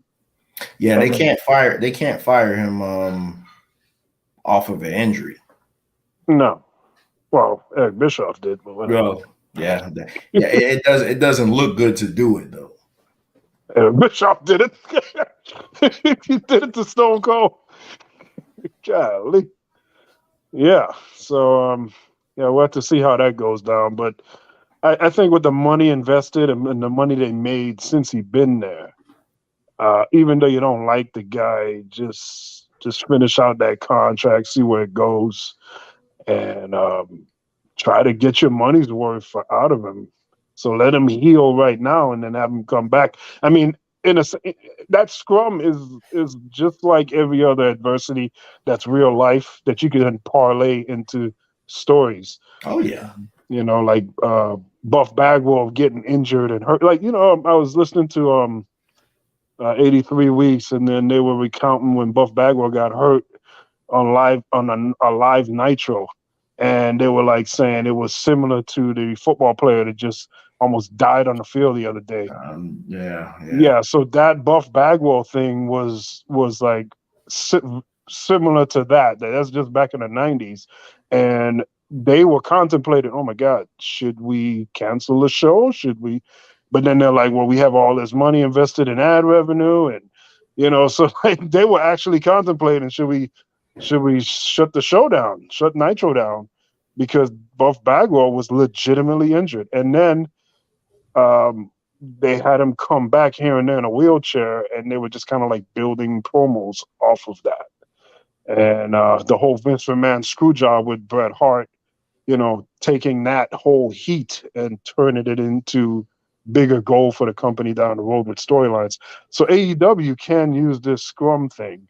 S4: Yeah, they can't fire him off of an injury.
S7: No, well, Eric Bischoff did, but whatever.
S4: Well, yeah, it doesn't look good to do it though.
S7: Bischoff did it. He did it to Stone Cold. Golly. Yeah. So we'll have to see how that goes down. But I think with the money invested and the money they made since he's been there, even though you don't like the guy, just finish out that contract, see where it goes, and try to get your money's worth out of him. So let him heal right now and then have him come back. I mean, that scrum is just like every other adversity that's real life that you can parlay into stories.
S4: Oh yeah.
S7: Like Buff Bagwell getting injured and hurt. Like, I was listening to 83 Weeks, and then they were recounting when Buff Bagwell got hurt on a live Nitro. And they were like saying it was similar to the football player that just almost died on the field the other day.
S4: Yeah.
S7: So that Buff Bagwell thing was like similar to that. That's just back in the 90s. And they were contemplating, oh my God, should we cancel the show? Should we? But then they're like, well, we have all this money invested in ad revenue. And, so like they were actually contemplating, should we shut the show down, shut Nitro down, because Buff Bagwell was legitimately injured. And then they had him come back here and there in a wheelchair, and they were just kind of like building promos off of that. And the whole Vince McMahon screw job with Bret Hart, taking that whole heat and turning it into bigger goal for the company down the road with storylines. So AEW can use this scrum thing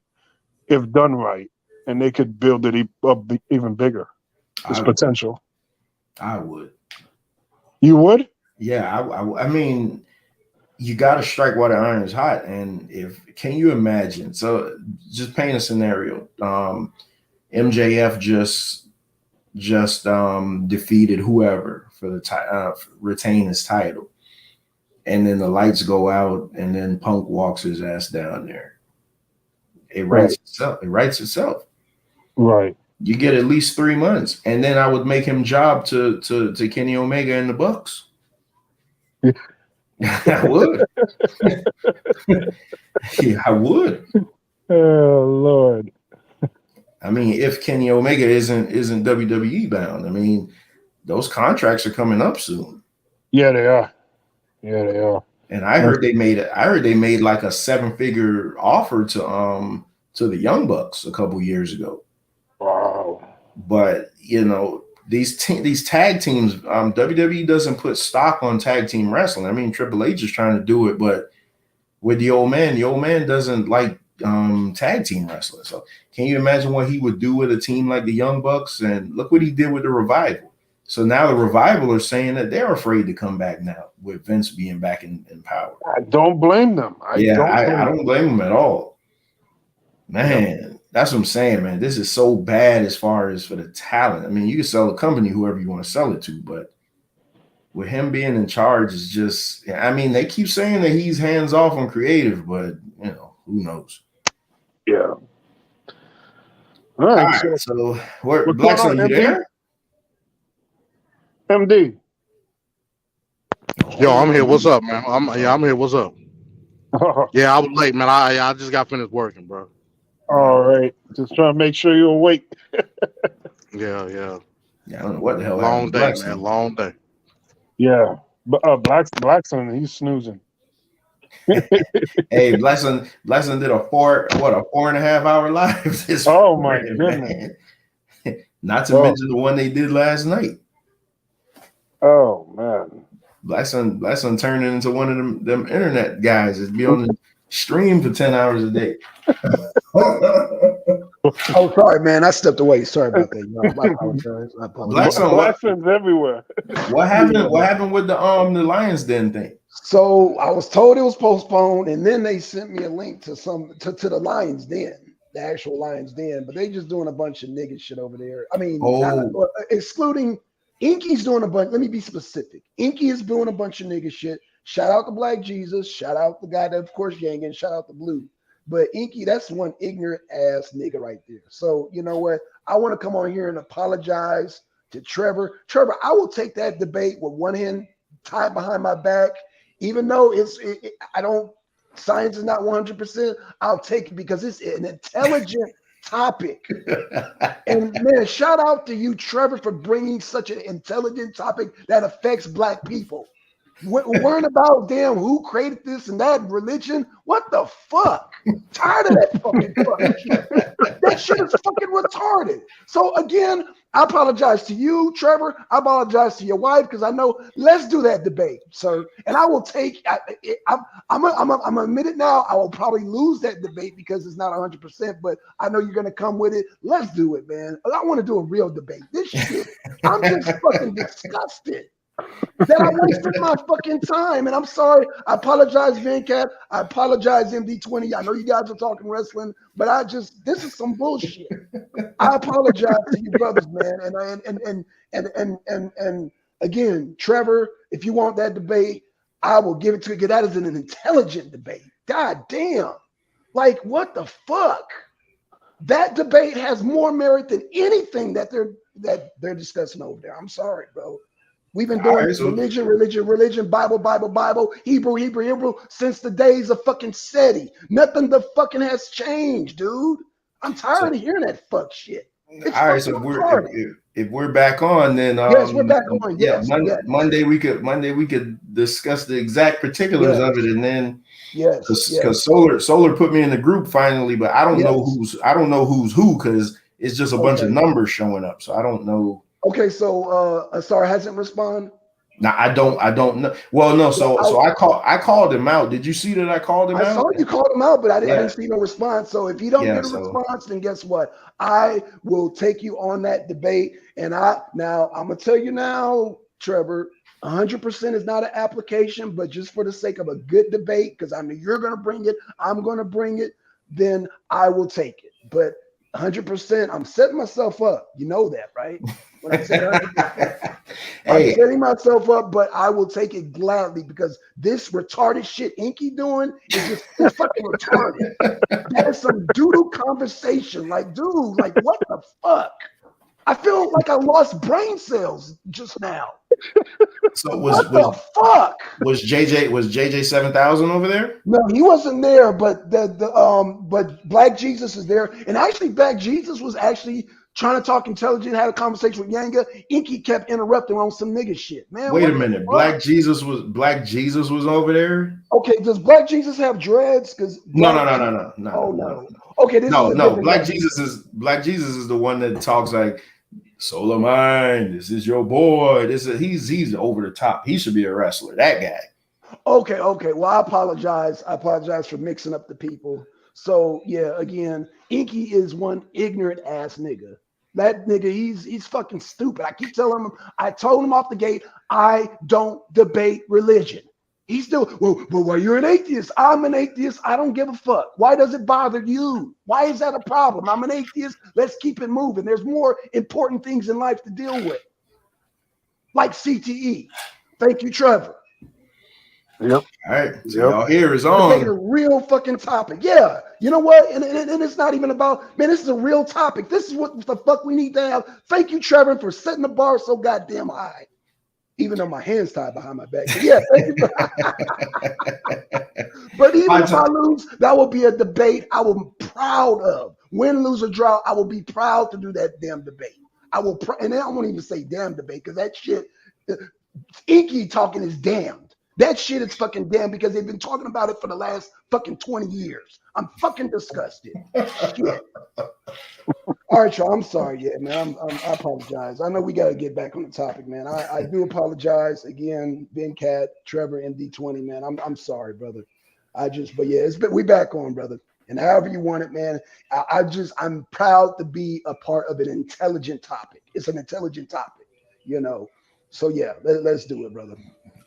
S7: if done right, and they could build it up even bigger. It's potential.
S4: I would.
S7: You would?
S4: Yeah, I mean, you got to strike while the iron is hot. And can you imagine? So just paint a scenario. MJF just defeated whoever for the retain his title, and then the lights go out, and then Punk walks his ass down there. It writes itself. It writes itself.
S7: Right.
S4: You get at least 3 months, and then I would make him job to Kenny Omega and the Bucks. I would. Yeah, I would.
S7: Oh Lord.
S4: I mean, if Kenny Omega isn't WWE bound, I mean, those contracts are coming up soon.
S7: Yeah, they are.
S4: And I heard they made like a 7-figure offer to the Young Bucks a couple years ago.
S7: Wow.
S4: But these tag teams, WWE doesn't put stock on tag team wrestling. I mean, Triple H is trying to do it, but with the old man doesn't like tag team wrestling. So can you imagine what he would do with a team like the Young Bucks? And look what he did with the Revival. So now the Revival are saying that they're afraid to come back now with Vince being back in power.
S7: I don't blame them.
S4: I don't blame them at all. Man, that's what I'm saying, man. This is so bad as far as for the talent. I mean, you can sell a company whoever you want to sell it to, but with him being in charge is just. I mean, they keep saying that he's hands off on creative, but who knows?
S7: Yeah. All
S4: All
S7: right.
S4: right, so
S7: what's going
S4: Blackson,
S7: on,
S4: you
S7: MD?
S4: there?
S7: MD.
S5: Yo, I'm here. What's up, man? I'm here. What's up? Yeah, I was late, man. I just got finished working, bro.
S7: All right. Just trying to make sure you're awake.
S5: Yeah.
S4: Yeah, I don't know what the hell
S5: Long
S4: happened.
S5: day,
S4: Blackson.
S5: man. Long day.
S7: Yeah. But Blackson, he's snoozing.
S4: Hey, Blackson did a 4.5 hour live this
S7: Oh my
S4: morning,
S7: goodness.
S4: man. Not to mention the one they did last night.
S7: Oh man.
S4: Blackson turned into one of them internet guys that be on the stream for 10 hours a day.
S1: Oh, sorry, man. I stepped away. Sorry about that. I apologize.
S7: Blackson's everywhere.
S4: What happened? What happened with the Lions Den thing?
S1: So I was told it was postponed, and then they sent me a link to the Lions Den, the actual Lions Den. But they just doing a bunch of nigga shit over there. I mean, excluding Inky's doing a bunch. Let me be specific. Inky is doing a bunch of nigga shit. Shout out to Black Jesus. Shout out the guy that, of course, Yang, shout out to Blue. But Inky, that's one ignorant ass nigga right there. So you know what? I want to come on here and apologize to Trevor. Trevor, I will take that debate with one hand tied behind my back, even though science is not 100%. I'll take it because it's an intelligent topic. And man, shout out to you, Trevor, for bringing such an intelligent topic that affects Black people. Worrying about damn who created this and that religion. What the fuck? Tired of that fucking shit. That shit is fucking retarded. So again, I apologize to you, Trevor. I apologize to your wife because I know. Let's do that debate, sir. And I will take. I'm gonna admit it now. I will probably lose that debate because it's not 100%. But I know you're gonna come with it. Let's do it, man. I want to do a real debate. This shit. I'm just fucking disgusted that I wasted my fucking time. And I'm sorry. I apologize, Venkat. I apologize, MD20. I know you guys are talking wrestling, but this is some bullshit. I apologize to you brothers, man. And again, Trevor, if you want that debate, I will give it to you. That is an intelligent debate. God damn. Like, what the fuck? That debate has more merit than anything that they're discussing over there. I'm sorry, bro. We've been doing religion, Bible, Hebrew since the days of fucking SETI. Nothing the fucking has changed, dude. I'm tired of hearing that fuck shit.
S4: All right, so if we're back on, then
S1: yes, we're back on. Yes,
S4: Monday we could discuss the exact particulars of it, and then because Solar put me in the group finally, but I don't know who's who because it's just a bunch of numbers showing up, so I don't know.
S1: Okay, so Asar hasn't responded.
S4: No, I don't know. Well, no, so I called him out. Did you see that I called him out?
S1: I saw you called him out, but I didn't see no response. So if you don't get a response, then guess what? I will take you on that debate. And I'm gonna tell you now, Trevor, 100% is not an application, but just for the sake of a good debate, because I know you're gonna bring it, I'm gonna bring it, then I will take it. But 100%, I'm setting myself up. You know that, right? When I say 100%, I'm setting myself up, but I will take it gladly because this retarded shit Inky doing is just fucking retarded. That is some doodle conversation. Like, dude, like what the fuck? I feel like I lost brain cells just now.
S4: So
S1: what the fuck?
S4: Was JJ 7000 over there?
S1: No, he wasn't there, but but Black Jesus is there, and actually Black Jesus was actually trying to talk intelligent, had a conversation with Yanga. Inky kept interrupting on some nigga shit, man.
S4: Wait a minute, Black Jesus was over there.
S1: Okay, does Black Jesus have dreads? Because
S4: no.
S1: Oh no. Okay,
S4: Black Jesus is the one that talks like, "Soul of mine, this is your boy." He's over the top. He should be a wrestler. That guy.
S1: Okay. Well, I apologize. I apologize for mixing up the people. So yeah, again, Inky is one ignorant ass nigga. That nigga, he's fucking stupid. I keep telling him. I told him off the gate, I don't debate religion. He's still, well, you're an atheist. I'm an atheist. I don't give a fuck. Why does it bother you? Why is that a problem? I'm an atheist. Let's keep it moving. There's more important things in life to deal with, like CTE. Thank you, Trevor.
S7: Yep.
S4: All right. So
S7: Yep.
S4: y'all here is
S1: Let's make it a
S4: on.
S1: real fucking topic. Yeah. You know what? And it's not even about, man, this is a real topic. This is what the fuck we need to have. Thank you, Trevor, for setting the bar so goddamn high. Even though my hands tied behind my back. But yeah, thank you. But even if I lose, that will be a debate I will be proud of. Win, lose, or draw, I will be proud to do that damn debate. I will, and I won't even say damn debate because that shit, Inky talking is damned. That shit is fucking damn because they've been talking about it for the last fucking 20 years. I'm fucking disgusted. Shit. All right, y'all. I'm sorry. Yeah, man. I apologize. I know we got to get back on the topic, man. I do apologize again, Venkat, Trevor, MD20, man. I'm sorry, brother. But yeah, we back on, brother. And however you want it, man. I'm proud to be a part of an intelligent topic. It's an intelligent topic, you know. So yeah, let's do it, brother.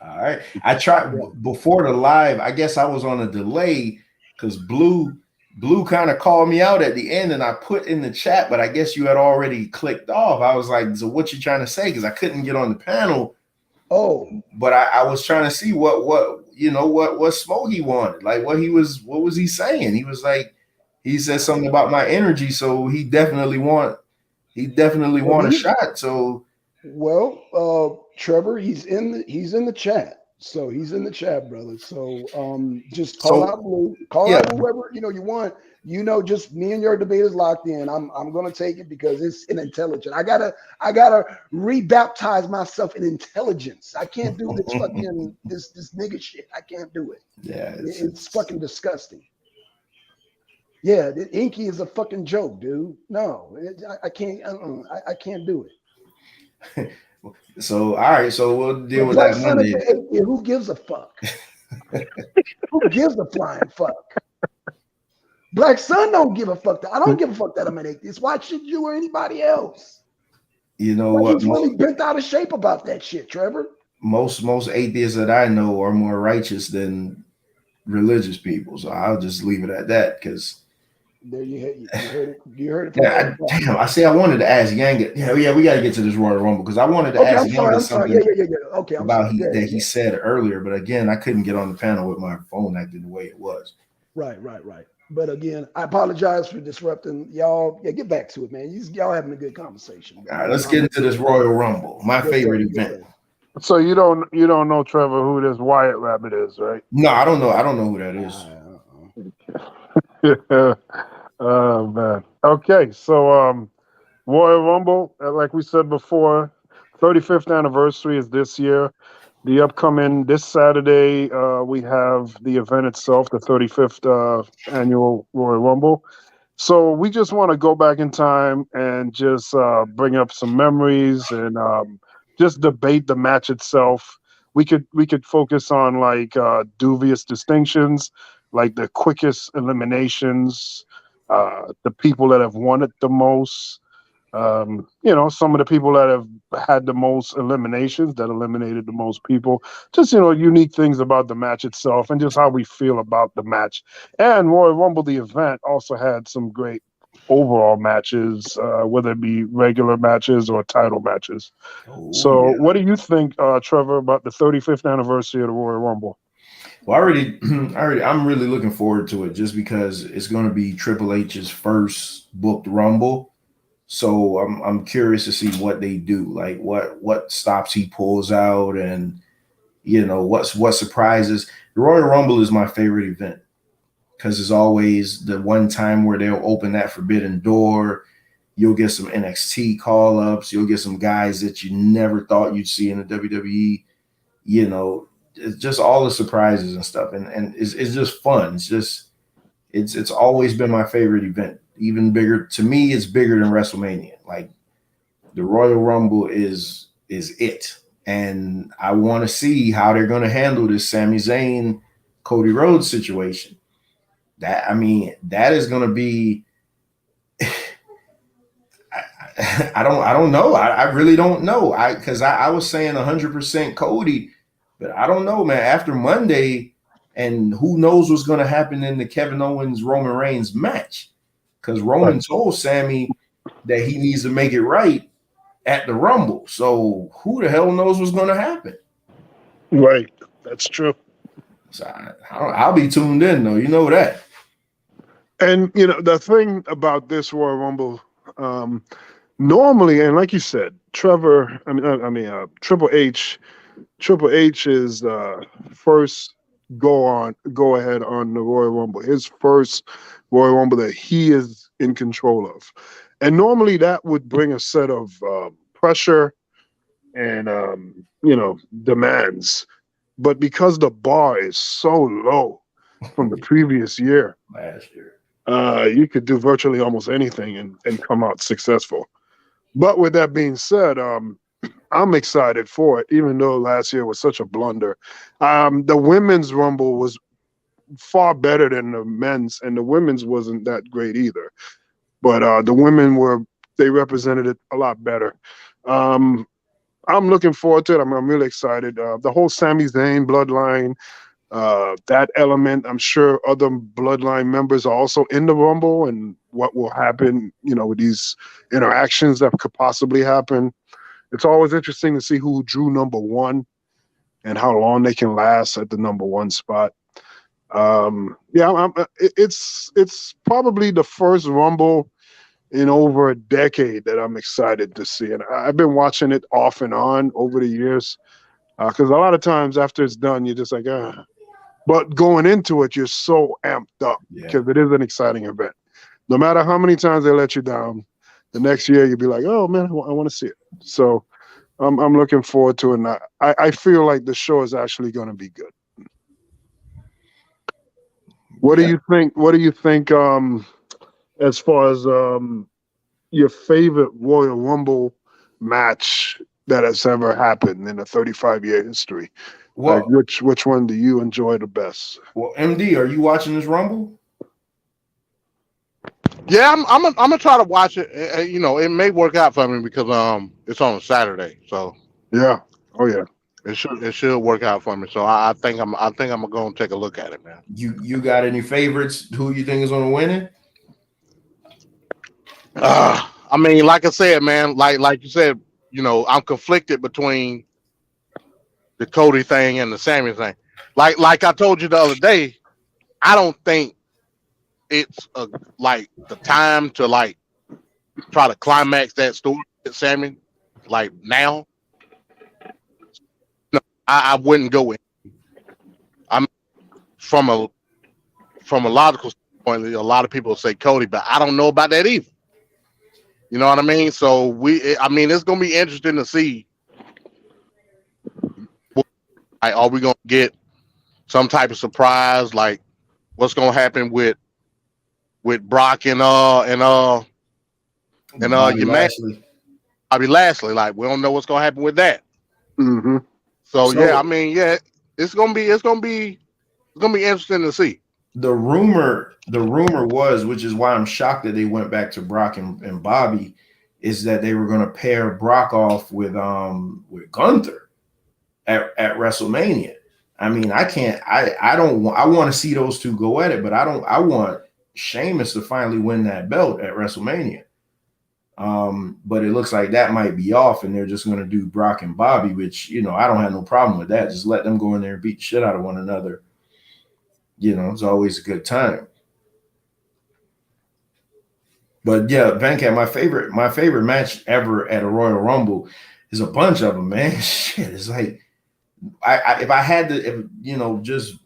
S4: All right. I tried before the live. I guess I was on a delay because Blue kind of called me out at the end, and I put in the chat, but I guess you had already clicked off. I was like, so what you trying to say? Because I couldn't get on the panel.
S1: Oh,
S4: but I was trying to see what Smokey wanted. Like what was he saying? He was like, he said something about my energy, so he definitely want a shot. So
S1: Trevor, he's in the chat. So he's in the chat, brother. So just call out Blue, out whoever you want. Just me and your debate is locked in. I'm gonna take it because it's an intelligent. I gotta rebaptize myself in intelligence. I can't do this fucking this nigga shit. I can't do it.
S4: Yeah,
S1: it's fucking disgusting. Yeah, the Inky is a fucking joke, dude. No, I can't. I can't do
S4: it. So all right, so we'll deal with that Monday.
S1: Who gives a fuck? Who gives a flying fuck? Blackson don't give a fuck. I don't give a fuck that I'm an atheist. Why should you or anybody else?
S4: You know what?
S1: He's really bent out of shape about that shit, Trevor.
S4: Most atheists that I know are more righteous than religious people. So I'll just leave it at that because.
S1: There you heard it. You heard it.
S4: Yeah, damn. I say I wanted to ask Yang. Yeah, we got to get to this Royal Rumble because I wanted to ask Yang something that he said earlier, but again, I couldn't get on the panel with my phone acting the way it was.
S1: Right. But again, I apologize for disrupting y'all. Yeah, get back to it, man. Y'all having a good conversation.
S4: All right, let's get into this Royal Rumble, my favorite event.
S7: So you don't know, Trevor, who this Wyatt Rabbit is, right?
S4: No, I don't know. I don't know who that is.
S7: Oh man. Okay, so Royal Rumble, like we said before, 35th anniversary is this year. The upcoming this Saturday, we have the event itself, the 35th annual Royal Rumble. So we just want to go back in time and just bring up some memories and just debate the match itself. We could focus on like dubious distinctions, like the quickest eliminations, the people that have won it the most, some of the people that have had the most eliminations, that eliminated the most people, just, unique things about the match itself and just how we feel about the match. And Royal Rumble, the event, also had some great overall matches, whether it be regular matches or title matches. What do you think, Trevor, about the 35th anniversary of the Royal Rumble?
S4: Well, I'm really looking forward to it just because it's going to be Triple H's first booked Rumble. So I'm curious to see what they do, like what stops he pulls out, and what surprises. The Royal Rumble is my favorite event because it's always the one time where they'll open that forbidden door. You'll get some NXT call ups. You'll get some guys that you never thought you'd see in the WWE. It's just all the surprises and stuff, and it's just fun. It's always been my favorite event. Even bigger to me, it's bigger than WrestleMania. Like the Royal Rumble is it, and I want to see how they're going to handle this Sami Zayn, Cody Rhodes situation. That is going to be. I don't know. I really don't know. Because I was saying 100% Cody. But I don't know, man. After Monday, and who knows what's going to happen in the Kevin Owens Roman Reigns match? Because Roman told Sammy that he needs to make it right at the Rumble. So who the hell knows what's going to happen?
S7: Right. That's true.
S4: So I'll be tuned in though. You know that.
S7: And the thing about this Royal Rumble, um, normally, and like you said, Triple H. Triple H is first go ahead on the Royal Rumble. His first Royal Rumble that he is in control of, and normally that would bring a set of pressure and demands. But because the bar is so low from the previous year,
S4: Last year.
S7: you could do virtually almost anything and come out successful. But with that being said, I'm excited for it, even though last year was such a blunder. The women's rumble was far better than the men's, and the women's wasn't that great either. But the women they represented it a lot better. Um, I'm looking forward to it. I'm really excited. The whole Sami Zayn bloodline, that element, I'm sure other bloodline members are also in the rumble, and what will happen, with these interactions that could possibly happen. It's always interesting to see who drew number one and how long they can last at the number one spot. It's probably the first Rumble in over a decade that I'm excited to see, and I've been watching it off and on over the years because a lot of times after it's done, you're just like, ah. But going into it, you're so amped up because it is an exciting event. No matter how many times they let you down, the next year you'll be like, oh man, I want to see it. So I'm looking forward to it. And I feel like the show is actually going to be good. What do you think? What do you think? As far as your favorite Royal Rumble match that has ever happened in a 35-year history, like which one do you enjoy the best?
S4: Well, MD, are you watching this Rumble?
S5: Yeah, I'm gonna try to watch it. It may work out for me because it's on a Saturday, so
S7: yeah, oh yeah,
S5: it should work out for me. So I think I'm gonna go and take a look at it, man.
S4: You got any favorites? Who you think is gonna win it?
S5: I mean, like I said, man, like you said, I'm conflicted between the Cody thing and the Sami thing. Like I told you the other day, I don't think it's like the time to like try to climax that story with Sami like now. No, I wouldn't go in. I'm from a logical standpoint, a lot of people say Cody, but I don't know about that either. You know what I mean? So it's gonna be interesting to see. Like, are we gonna get some type of surprise? Like, what's gonna happen with Brock and your man Bobby Lashley? Like, we don't know what's gonna happen with that.
S7: Mm-hmm.
S5: So yeah, it's gonna be interesting to see.
S4: The rumor was, which is why I'm shocked that they went back to Brock and Bobby, is that they were going to pair Brock off with Gunther at WrestleMania. I mean, I want to see those two go at it, but I want Sheamus to finally win that belt at WrestleMania. But it looks like that might be off, and they're just going to do Brock and Bobby, which I don't have no problem with that. Just let them go in there and beat the shit out of one another. It's always a good time. But yeah, Venkat, my favorite match ever at a Royal Rumble is a bunch of them, man. Shit, it's like if I had to, just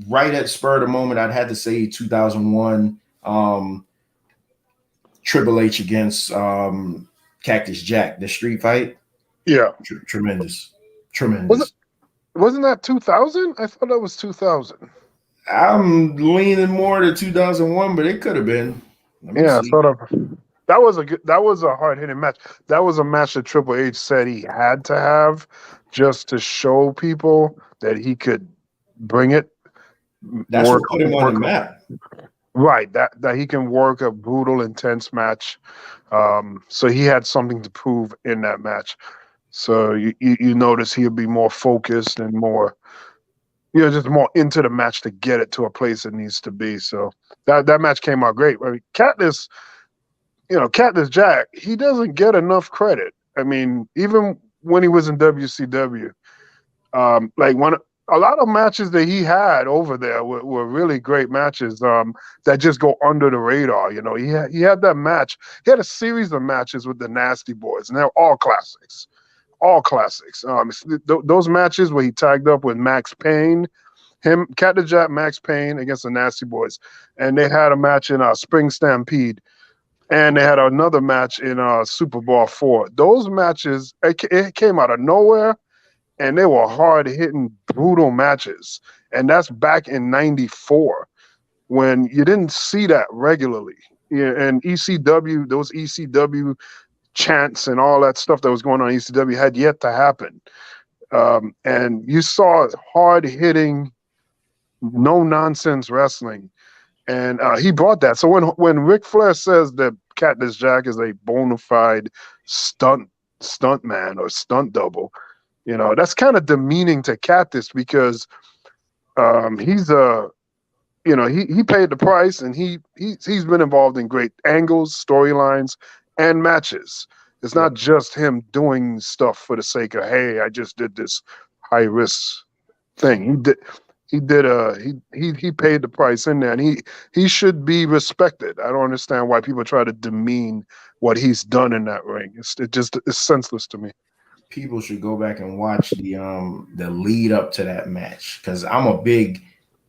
S4: right at spur of the moment, I'd have to say 2001 Triple H against Cactus Jack, the street fight.
S7: Yeah,
S4: tremendous.
S7: Wasn't that 2000? I thought that was 2000.
S4: I'm leaning more to 2001, but it could have been.
S7: Sort of. That was a hard hitting match. That was a match that Triple H said he had to have just to show people that he could bring it.
S4: That's what put him on the map.
S7: Right. That he can work a brutal, intense match. So he had something to prove in that match. So you notice he'll be more focused and more, just more into the match to get it to a place it needs to be. So that match came out great. I mean, Cactus Jack, he doesn't get enough credit. I mean, even when he was in WCW, Like a lot of matches that he had over there were really great matches that just go under the radar. You know, he had that match. He had a series of matches with the Nasty Boys, and they're all classics. All classics. Those matches where he tagged up with Max Payne, Cat the Jack, Max Payne against the Nasty Boys, and they had a match in Spring Stampede, and they had another match in Super Bowl IV. Those matches, it came out of nowhere, and they were hard-hitting, brutal matches. And that's back in '94 when you didn't see that regularly. Yeah, and ECW, those ECW chants and all that stuff that was going on in ECW had yet to happen. And you saw hard-hitting, no-nonsense wrestling. And he brought that. So when Ric Flair says that Cactus Jack is a bona fide stunt man or stunt double, you know, that's kind of demeaning to Cactus because he's he paid the price, and he's been involved in great angles, storylines, and matches. It's not just him doing stuff for the sake of, hey, I just did this high risk thing. He paid the price in there, and he should be respected. I don't understand why people try to demean what he's done in that ring. It's senseless to me.
S4: People should go back and watch the lead up to that match, because I'm a big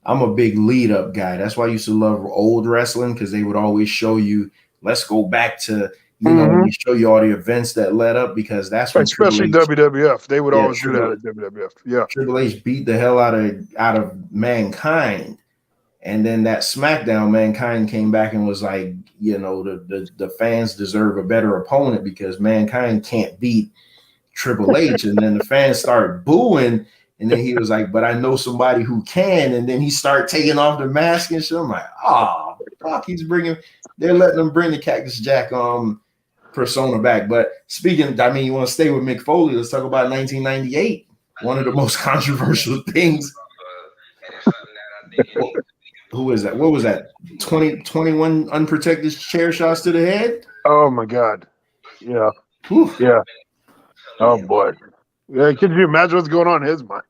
S4: lead up guy. That's why I used to love old wrestling, because they would always show you, let's go back to, we show you all the events that led up, because that's when
S7: especially WWF. They would always do that at WWF. Yeah, Triple
S4: H beat the hell out of Mankind, and then that SmackDown, Mankind came back and was like, the fans deserve a better opponent because Mankind can't beat Triple H, and then the fans started booing, and then he was like, but I know somebody who can, and then he started taking off the mask and shit. I'm like, oh fuck, they're letting him bring the Cactus Jack persona back. But speaking, you want to stay with Mick Foley, let's talk about 1998, one of the most controversial things. Who is that? What was that? 21 unprotected chair shots to the head?
S7: Oh my God. Yeah.
S4: Whew.
S7: Yeah. Oh boy. Yeah, can you imagine what's going on in his mind?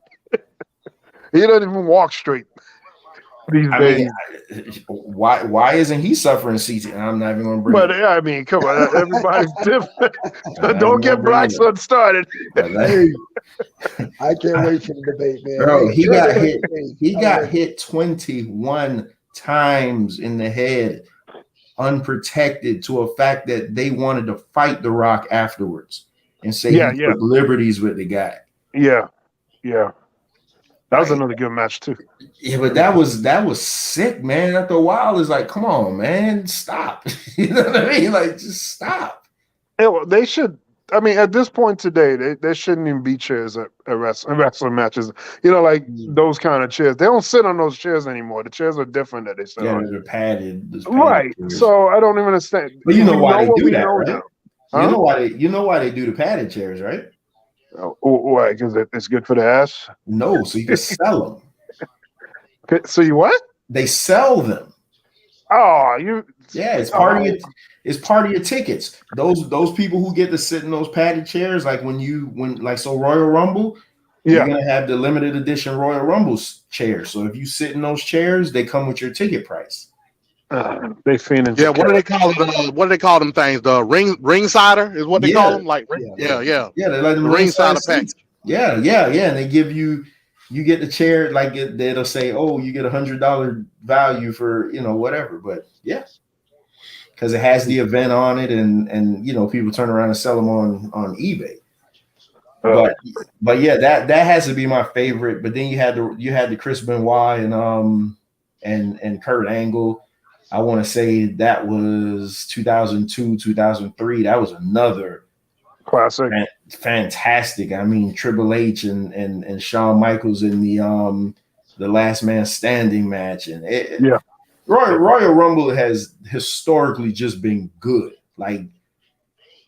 S7: He doesn't even walk straight these days.
S4: Why isn't he suffering CT? I'm not even going to bring
S7: it. But I mean, come on, everybody's different. Don't get Blackson started.
S1: Hey, I can't wait for the debate, man.
S4: Bro, he got hit 21 times in the head, unprotected, to a fact that they wanted to fight The Rock afterwards and say he took liberties with the guy.
S7: Yeah. That was another good match too.
S4: Yeah, but that was sick, man. After a while, it's like, come on, man, stop. You know what I mean? Like, just stop.
S7: Yeah, well, they should. I mean, at this point today, there shouldn't even be chairs at wrestling matches. Like those kind of chairs. They don't sit on those chairs anymore. The chairs are different that they sit on.
S4: Yeah, they're padded.
S7: Right. Chairs. So I don't even understand.
S4: But you know why they do that, right? Huh? You know why they do the padded chairs, right?
S7: Why? Because it's good for the ass?
S4: No, so you can sell
S7: them. So you what?
S4: They sell them.
S7: Oh,
S4: it's part of your tickets. Those people who get to sit in those padded chairs, like so Royal Rumble, you're gonna have the limited edition Royal Rumble chairs. So if you sit in those chairs, they come with your ticket price.
S7: They fiending.
S5: Yeah, what do they call them? What do they call them things? The ringsider is what they call them. Like, yeah.
S4: They like them
S5: ringside pack.
S4: Yeah, and they give you get the chair, like they'll say, oh, you get $100 value for whatever. But yeah, because it has the event on it, and people turn around and sell them on eBay. But yeah, that has to be my favorite. But then you had the Chris Benoit and Kurt Angle. I want to say that was 2002, 2003. That was another
S7: classic,
S4: fantastic. I mean, Triple H and Shawn Michaels in the Last Man Standing match, and Royal Rumble has historically just been good. Like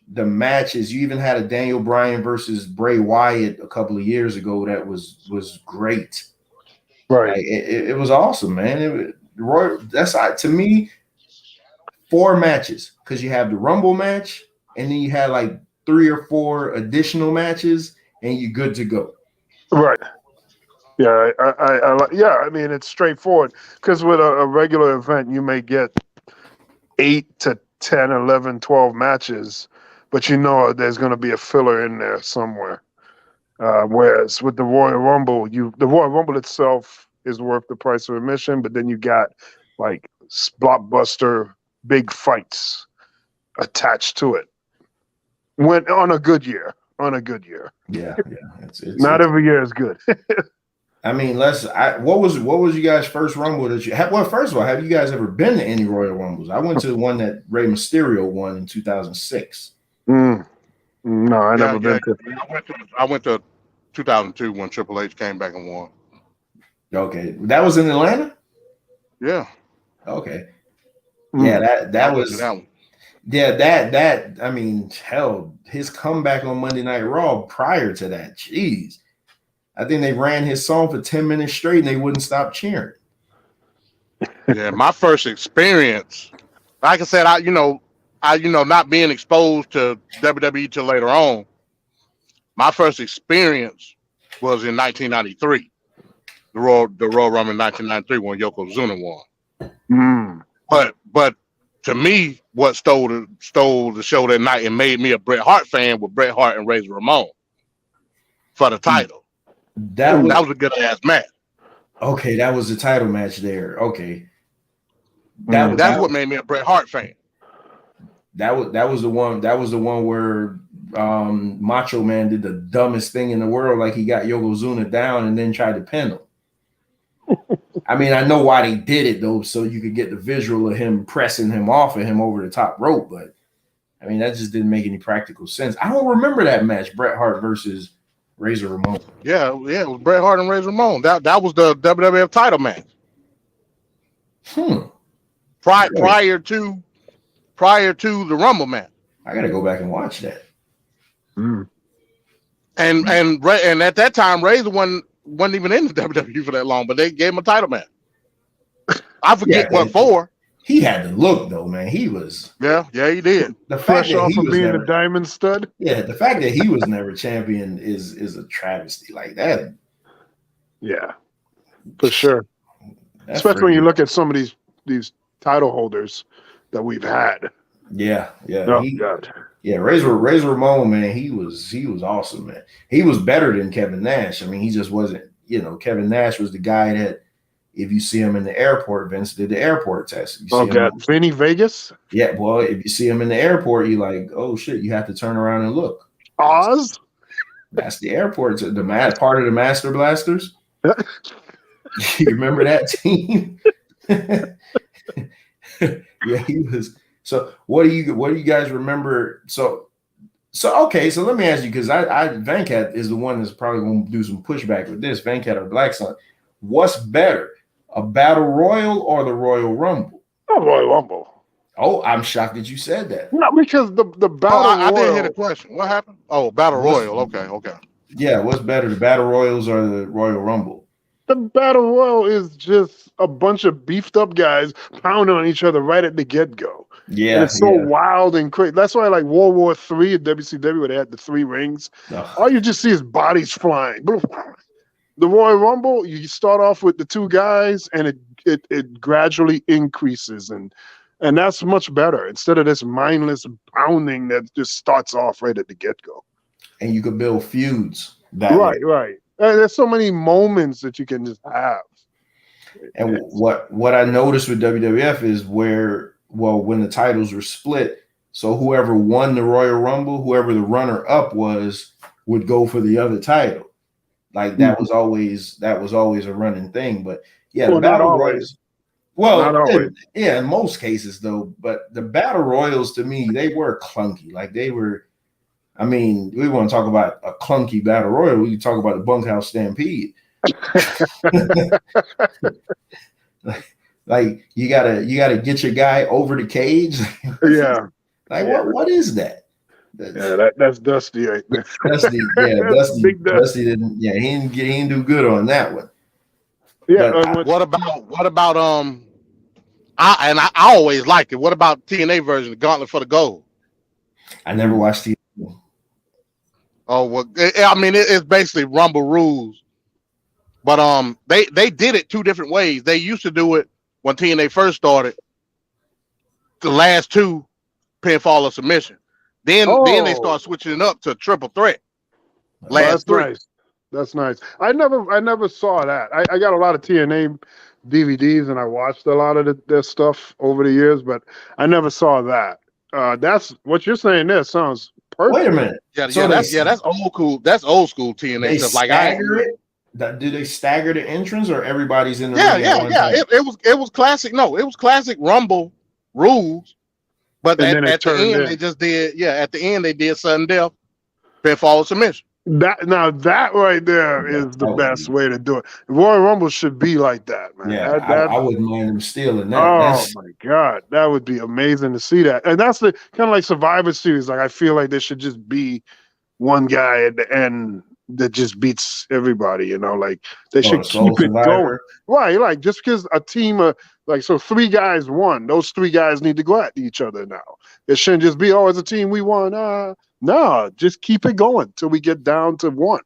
S4: the matches, you even had a Daniel Bryan versus Bray Wyatt a couple of years ago that was great.
S7: Right,
S4: like, it was awesome, man. That's to me 4 matches, because you have the Rumble match, and then you had like 3 or 4 additional matches, and you're good to go.
S7: Right. Yeah. Yeah. I mean, it's straightforward because with a regular event, you may get 8 to 10, 11, 12 matches, but you know there's going to be a filler in there somewhere. Whereas with the Royal Rumble, the Royal Rumble itself is worth the price of admission, but then you got like blockbuster big fights attached to it. When on a good year.
S4: Yeah. It's
S7: Not every year is good.
S4: I mean, what was you guys' first Rumble that you had? Well, first of all, have you guys ever been to any Royal Rumbles? I went to the one that Rey Mysterio won in 2006.
S7: No, I never been to.
S5: I went to 2002 when Triple H came back and won.
S4: Okay, that was in Atlanta.
S5: Yeah.
S4: Okay. Yeah, that was
S5: that one.
S4: Yeah, that I mean, hell, his comeback on Monday Night Raw prior to that, jeez. I think they ran his song for 10 minutes straight and they wouldn't stop cheering.
S5: Yeah, my first experience, like I said, I not being exposed to WWE till later on. My first experience was in 1993, the Royal Rumble in 1993 when Yokozuna won. But to me, what stole the show that night and made me a Bret Hart fan was Bret Hart and Razor Ramon for the title. That was a good ass match.
S4: Okay, that was the title match there. Okay,
S5: that's what made me a Bret Hart fan.
S4: That was the one. That was the one where Macho Man did the dumbest thing in the world, like he got Yokozuna down and then tried to pin him. I mean, I know why they did it though, so you could get the visual of him pressing him off of him over the top rope. But I mean, that just didn't make any practical sense. I don't remember that match, Bret Hart versus Razor Ramon.
S5: Yeah, it was Bret Hart and Razor Ramon. That was the WWF title match. Prior to the Rumble match.
S4: I gotta go back and watch that.
S5: And at that time, Razor wasn't even in the WWE for that long, but they gave him a title match. I forget what for.
S4: He had to look though, man. He was.
S5: Yeah, he did.
S4: The fact that he was
S7: being the diamond stud.
S4: Yeah, the fact that he was never champion is a travesty like that.
S7: Yeah, for sure. Especially when you look at some of these title holders that we've had.
S4: Yeah.
S7: Oh, God.
S4: Yeah, Razor Ramon, man, he was awesome, man. He was better than Kevin Nash. I mean, he just wasn't, Kevin Nash was the guy that if you see him in the airport, Vince did the airport test.
S7: Vinny Vegas?
S4: Yeah, well, if you see him in the airport, you're like, oh shit, you have to turn around and look.
S7: Oz?
S4: That's the airport, the part of the Master Blasters. You remember that team? Yeah, he was. So what do you guys remember? So okay, so let me ask you, because I Venkat is the one that's probably going to do some pushback with this. Venkat or Blackson, what's better, a battle royal or the Royal Rumble?
S7: Oh, Royal Rumble.
S4: Oh, I'm shocked that you said that.
S7: No, because the battle royal.
S5: I didn't hear the question. What happened? Oh, battle royal. Okay.
S4: Yeah, what's better, the battle royals or the Royal Rumble?
S7: The battle royal is just a bunch of beefed up guys pounding on each other right at the get-go.
S4: Yeah,
S7: and it's so wild and crazy. That's why, like World War III at WCW, where they had the 3 rings, all you just see is bodies flying. The Royal Rumble, you start off with the 2 guys, and it gradually increases, and that's much better instead of this mindless pounding that just starts off right at the get-go.
S4: And you could build feuds.
S7: Right. And there's so many moments that you can just have.
S4: And what I noticed with WWF is when the titles were split, so whoever won the Royal Rumble, whoever the runner-up was, would go for the other title. Like that was always a running thing. But yeah, the battle royals. Well, not always. Yeah, in most cases though. But the battle royals to me, they were clunky. Like they were. I mean, we want to talk about a clunky battle royal. We can talk about the Bunkhouse Stampede. like you gotta get your guy over the cage.
S7: Yeah.
S4: What is that?
S7: That's Dusty. Right?
S4: Dusty didn't. Yeah, he didn't do good on that one.
S5: Yeah. What about I always liked it. What about TNA version, the Gauntlet for the Gold?
S4: I never watched TNA.
S5: Oh well, I mean it's basically Rumble rules But they did it two different ways. They used to do it when TNA first started. The last two pinfall or submission. Then they start switching it up to triple threat. Last three.
S7: Nice. That's nice. I never saw that. I got a lot of TNA DVDs and I watched a lot of their stuff over the years, but I never saw that. That's what you're saying. There sounds perfect.
S4: Wait a minute.
S5: That's old school. That's old school TNA
S4: They
S5: stuff.
S4: stagger it. Do they stagger the entrance or everybody's in the
S5: ring?
S4: Yeah.
S5: It was classic. No, it was classic Rumble rules. But at the end, they just did. Yeah, at the end they did sudden death, pinfall submission.
S7: That right there is the best way to do it. Royal Rumble should be like that, man.
S4: Yeah, I wouldn't mind them stealing that.
S7: Oh my God, that would be amazing to see that. And that's the kind of like Survivor Series. Like I feel like there should just be one guy at the end that just beats everybody. You know, like they should keep it going. Right, like just because a team of so 3 guys won, those 3 guys need to go at each other now. It shouldn't just be as a team we won. No, just keep it going till we get down to 1.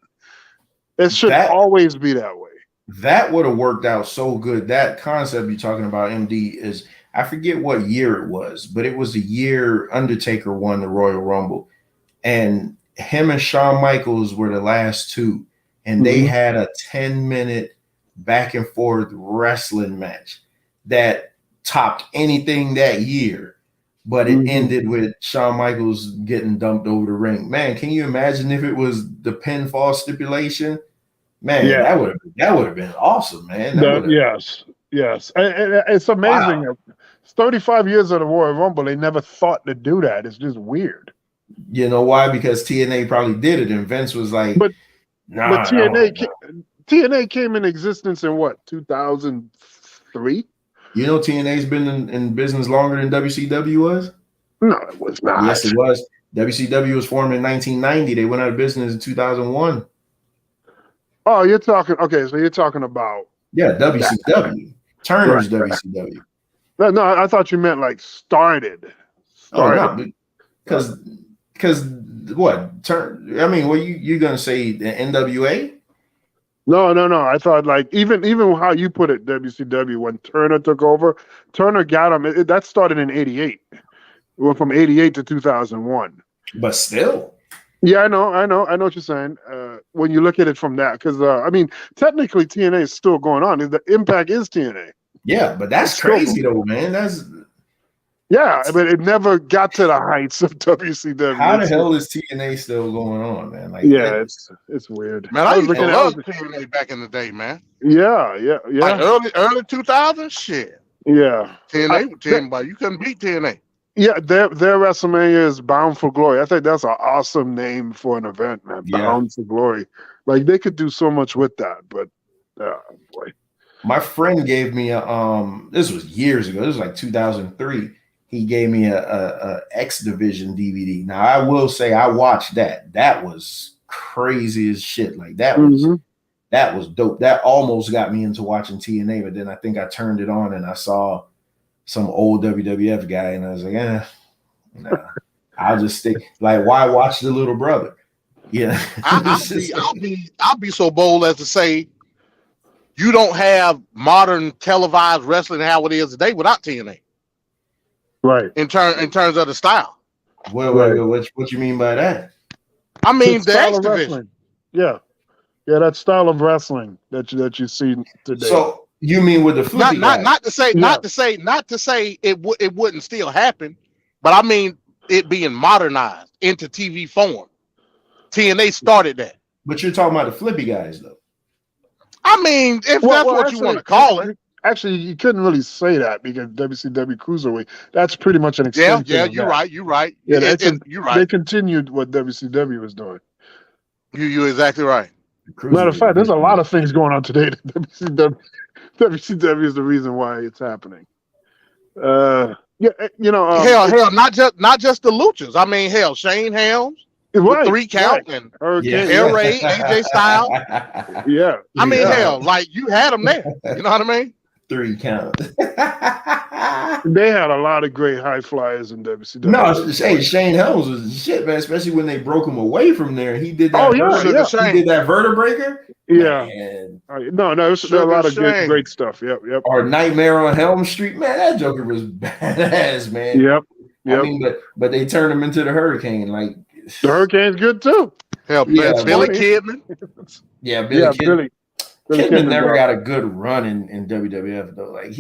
S7: It should always be that way.
S4: That would have worked out so good. That concept you're talking about, MD, is I forget what year it was, but it was the year Undertaker won the Royal Rumble. And him and Shawn Michaels were the last 2. And they had a 10-minute back and forth wrestling match that topped anything that year. But it ended with Shawn Michaels getting dumped over the ring. Man, can you imagine if it was the pinfall stipulation? Man, that would have been awesome, man.
S7: Yes. And it's amazing. Wow. 35 years of the Royal Rumble, they never thought to do that. It's just weird.
S4: You know why? Because TNA probably did it, and Vince was like,
S7: but TNA came in existence in what, 2003?
S4: You know TNA's been in business longer than WCW was?
S7: No, it was not.
S4: Yes, it was. WCW was formed in 1990. They went out of business in 2001.
S7: Oh, you're talking – okay, so you're talking about –
S4: yeah, WCW. Turner's WCW.
S7: Right. No, I thought you meant like started.
S4: Oh, no, because what? I mean, were you going to say the NWA?
S7: No. I thought like even how you put it, WCW, when Turner took over, Turner got him. That started in '88. It went from '88 to 2001.
S4: But still.
S7: Yeah, I know what you're saying. When you look at it from that, because I mean, technically TNA is still going on. The Impact is TNA.
S4: Yeah, but that's crazy though, man.
S7: But it never got to the heights of WCW.
S4: How the hell is TNA still going on, man? Like,
S7: it's weird.
S5: Man, I used to love TNA back in the day, man.
S7: Yeah.
S5: Like early 2000s, shit.
S7: Yeah.
S5: TNA, but you couldn't beat TNA.
S7: Yeah, their WrestleMania is Bound for Glory. I think that's an awesome name for an event, man. Bound for Glory. Like they could do so much with that, but boy.
S4: My friend gave me this was years ago. This was like 2003. He gave me a X Division DVD. Now I will say I watched that. That was crazy as shit. Like that was dope. That almost got me into watching TNA, but then I think I turned it on and I saw some old WWF guy, and I was like, nah, I'll just stick. Like, why watch the little brother? Yeah,
S5: I'll be so bold as to say, you don't have modern televised wrestling how it is today without TNA.
S7: Right.
S5: In terms of the style.
S4: Well, what you mean by that?
S5: I mean the X Division.
S7: Yeah, that style of wrestling that you see today.
S4: So you mean with the flippy
S5: not to say it wouldn't still happen, but I mean it being modernized into TV form. TNA started that.
S4: But you're talking about the flippy guys, though.
S5: I mean, if that's what you want to call it.
S7: Actually, you couldn't really say that because WCW Cruiserweight, that's pretty much an extension.
S5: Yeah, you're right. You're right.
S7: Yeah, you're right. They continued what WCW was doing.
S5: You're exactly right.
S7: Matter of fact, there's a lot of things going on today. WCW is the reason why it's happening. Hell,
S5: not just the Luchas. I mean, hell, Shane Helms.
S7: Right,
S5: 3 count and Air Raid, AJ Styles.
S7: Yeah.
S5: I mean, hell, like you had them there. You know what I mean?
S4: 3 count.
S7: They had a lot of great high flyers in WCW.
S4: No, hey, Shane Helms was shit, man. Especially when they broke him away from there. He did that.
S7: Oh yeah,
S5: Sugar
S7: yeah,
S4: He
S5: Shane.
S4: did that vertebreaker.
S7: yeah.
S4: Man.
S7: No, there was a lot of great stuff. Yep, yep,
S4: Or Nightmare on Helm Street. Man, that Joker was badass, man.
S7: yep.
S4: I mean, but they turned him into the Hurricane. Like
S7: The Hurricane's good too.
S5: Hell,
S4: Yeah,
S5: Billy
S7: funny.
S5: Kidman.
S4: yeah, Billy Kidman.
S7: Billy
S4: Kidman
S7: Kidman's
S4: never
S7: all
S4: got a good run in WWF though. Like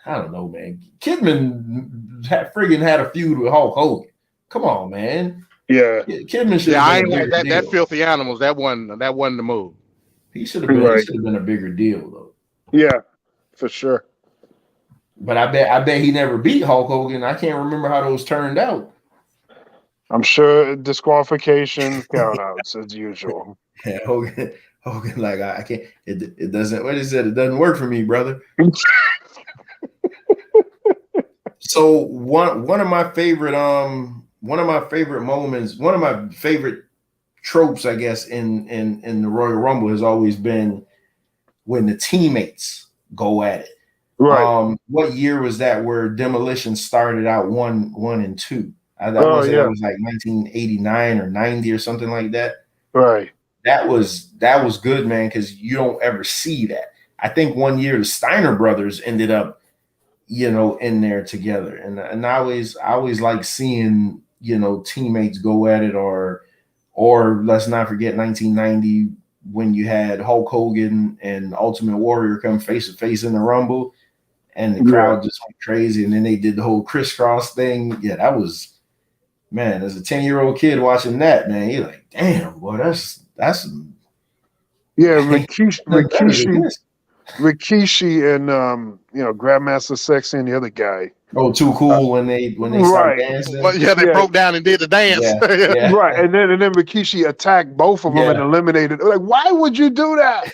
S4: I don't know, man. Kidman had a feud with Hulk Hogan. Come on, man.
S7: Yeah,
S4: Kidman should.
S5: Yeah, I
S4: have
S5: ain't
S4: been a
S5: like
S4: bigger
S5: that. That
S4: deal.
S5: filthy animals. That wasn't the move.
S4: He should have been.
S7: Right.
S4: He should have been a bigger deal though.
S7: yeah, for sure.
S4: But I bet he never beat Hulk Hogan. I can't remember how those turned out.
S7: I'm sure disqualification countouts as usual.
S4: Yeah, Hogan, like I can't. It doesn't. What he said, it doesn't work for me, brother. So one of my favorite moments, one of my favorite tropes, I guess, in the Royal Rumble has always been when the teammates go at it.
S7: Right.
S4: What year was that where Demolition started out 1 and 2? That was like 1989 or 90 or something like that.
S7: Right.
S4: That was good, man, because you don't ever see that. I think one year the Steiner brothers ended up, in there together, and I always like seeing teammates go at it, or let's not forget 1990 when you had Hulk Hogan and Ultimate Warrior come face to face in the Rumble, and the crowd just went crazy, and then they did the whole crisscross thing. Yeah, that was. Man, as a 10-year-old kid watching that, man, you're like, damn, boy, that's
S7: yeah, Rikishi and Grandmaster Sexy and the other guy.
S4: Oh, Too Cool when they start dancing.
S5: Well, yeah, they broke down and did the dance.
S4: Yeah.
S7: Right, and then Rikishi attacked both of them and eliminated. Like, why would you do that?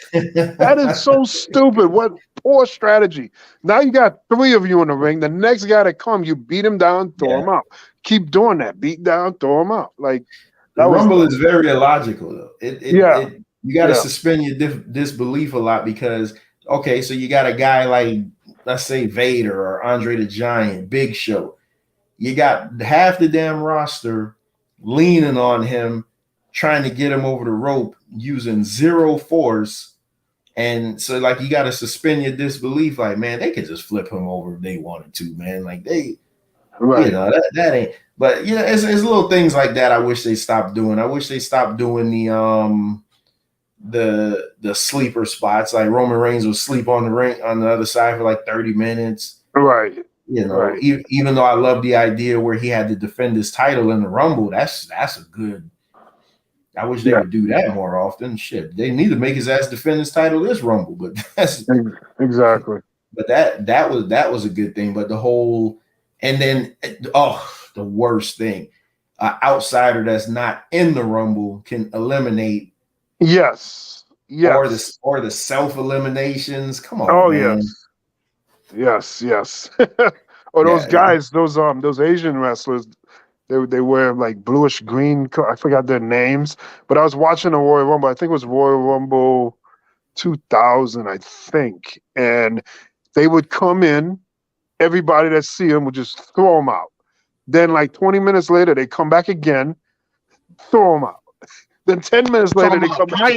S7: That is so stupid. What poor strategy. Now you got 3 of you in the ring. The next guy that come, you beat him down, throw him out. Keep doing that. Beat down, throw him out. Like
S4: the Rumble is very illogical though. You got to suspend your disbelief a lot because so you got a guy like, let's say, Vader or Andre the Giant, Big Show. You got half the damn roster leaning on him, trying to get him over the rope using zero force. And so, like, you got to suspend your disbelief. Like, man, they could just flip him over if they wanted to, man. Like, they, that ain't. But, it's little things like that I wish they stopped doing. I wish they stopped doing the sleeper spots. Like Roman Reigns would sleep on the ring on the other side for like 30 minutes.
S7: Right.
S4: Even though I love the idea where he had to defend his title in the Rumble, that's a good. I wish they would do that more often. Shit, they need to make his ass defend his title this Rumble, but that's
S7: exactly.
S4: But that was a good thing. But the whole, and then the worst thing, an outsider that's not in the Rumble can eliminate.
S7: Yes.
S4: Or the self-eliminations. Come on.
S7: Oh,
S4: man.
S7: Yes. Or those guys, those Asian wrestlers, they wear like bluish green. I forgot their names, but I was watching the Royal Rumble. I think it was Royal Rumble 2000, I think, and they would come in. Everybody that see them would just throw them out. Then, like 20 minutes later, they come back again, throw them out. Then 10 minutes later, they come back.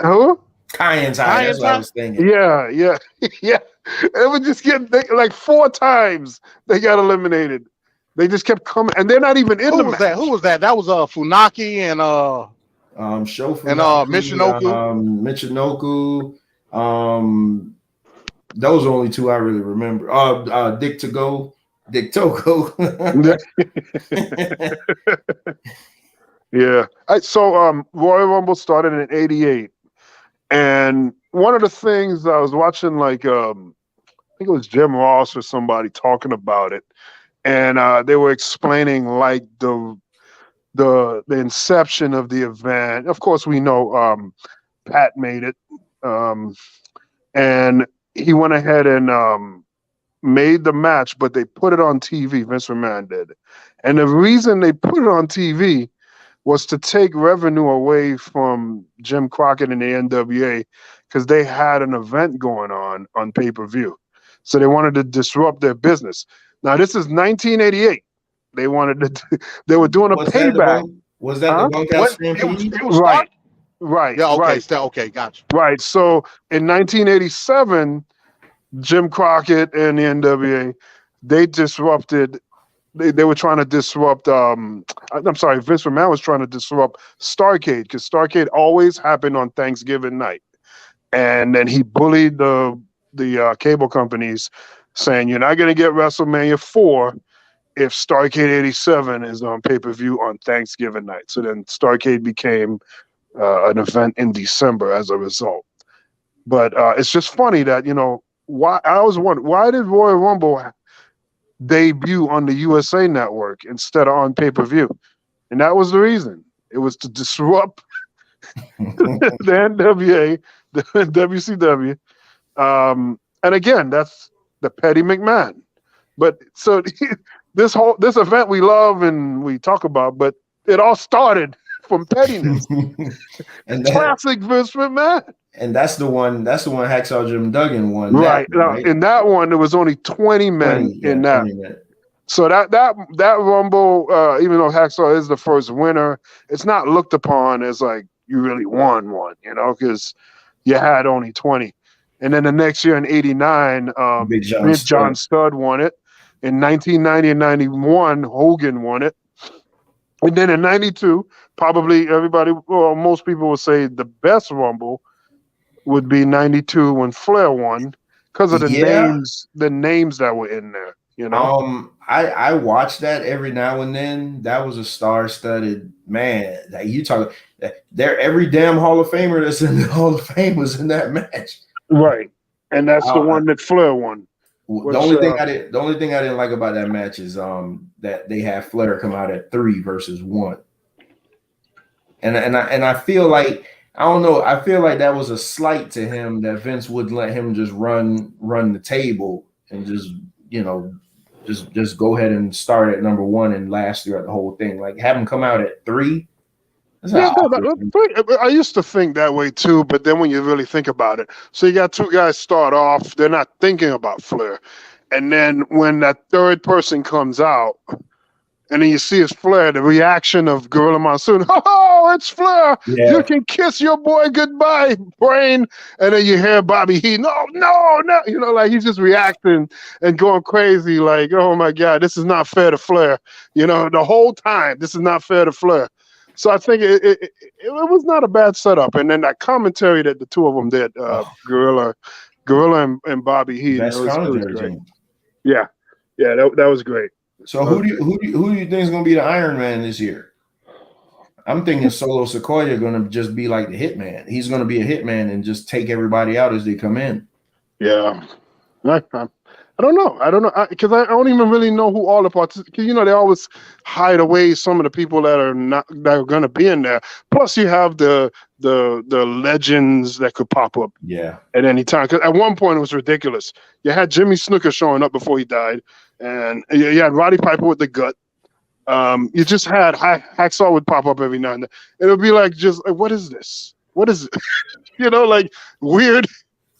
S7: Who?
S4: Kyantai. That's what I was thinking.
S7: Yeah. It would just get like 4 times they got eliminated. They just kept coming, and they're not even in the match.
S5: Who was that? That was Funaki and
S4: Shofu
S5: and
S4: Michinoku. Those are only 2 I really remember. Dick Togo.
S7: Yeah. So Royal Rumble started in '88, and one of the things I was watching, like I think it was Jim Ross or somebody talking about it, and they were explaining like the inception of the event. Of course, we know Pat made it, and he went ahead and made the match, but they put it on TV. Vince McMahon did, and the reason they put it on TV was to take revenue away from Jim Crockett and the NWA because they had an event going on pay-per-view. So they wanted to disrupt their business. Now this is 1988. They wanted to. They were doing a payback.
S4: Was that the bunkhouse stampede?
S5: It was
S7: Right,
S5: start.
S7: right,
S5: Yeah. Okay.
S7: right,
S5: Okay. Gotcha.
S7: right. So in 1987, Jim Crockett and the NWA, they disrupted. They were trying to disrupt. I'm sorry, Vince McMahon was trying to disrupt Starrcade because Starrcade always happened on Thanksgiving night, and then he bullied the cable companies, saying you're not going to get WrestleMania 4 if Starrcade 87 is on pay-per-view on Thanksgiving night. So then Starrcade became an event in December as a result. But it's just funny that why I was wondering why did Royal Rumble debut on the USA Network instead of on pay-per-view, and that was the reason. It was to disrupt the NWA, the WCW, and again, that's the Petty McMahon. But so this event we love and we talk about, but it all started from pettiness.
S4: And
S7: classic Vince McMahon.
S4: And that's the one Hacksaw Jim Duggan won.
S7: Right. In that one, there was only 20 men in that. 20 men. So that Rumble, even though Hacksaw is the first winner, it's not looked upon as like you really won one, because you had only 20. And then the next year in '89, Big John Studd won it. In 1990 and 91, Hogan won it. And then in 92, probably most people would say the best Rumble would be 92 when Flair won because of the names that were in there.
S4: I watch that every now and then. That was a star-studded man. Like you talk, there every damn Hall of Famer that's in the Hall of Fame was in that match.
S7: Right, and that's the one that Flair won.
S4: The only thing I didn't like about that match is that they had Flair come out at 3 versus 1, and I feel like I don't know. I feel like that was a slight to him that Vince wouldn't let him just run the table and just go ahead and start at number 1 and last throughout the whole thing. Like have him come out at 3.
S7: I used to think that way too, but then when you really think about it, so you got 2 guys start off, they're not thinking about Flair, and then when that third person comes out, and then you see his Flair, the reaction of Gorilla Monsoon, oh, it's Flair, you can kiss your boy goodbye, Brain, and then you hear Bobby Heenan, no, like he's just reacting and going crazy, like, oh my God, this is not fair to Flair, the whole time, this is not fair to Flair. So I think it was not a bad setup. And then that commentary that the 2 of them did, Gorilla and Bobby Heenan, it was great. Yeah, that was great.
S4: So who do you think is going to be the Iron Man this year? I'm thinking Solo Sikoa going to just be like the Hitman. He's going to be a Hitman and just take everybody out as they come in. Yeah.
S7: I don't know because I don't even really know who all the participants. Because they always hide away some of the people that are going to be in there. Plus, you have the legends that could pop up. At any time. Because at one point it was ridiculous. You had Jimmy Snuka showing up before he died, and you had Roddy Piper with the gut. You just had Hacksaw would pop up every now and then. It would be like what is this? What is it? Like weird.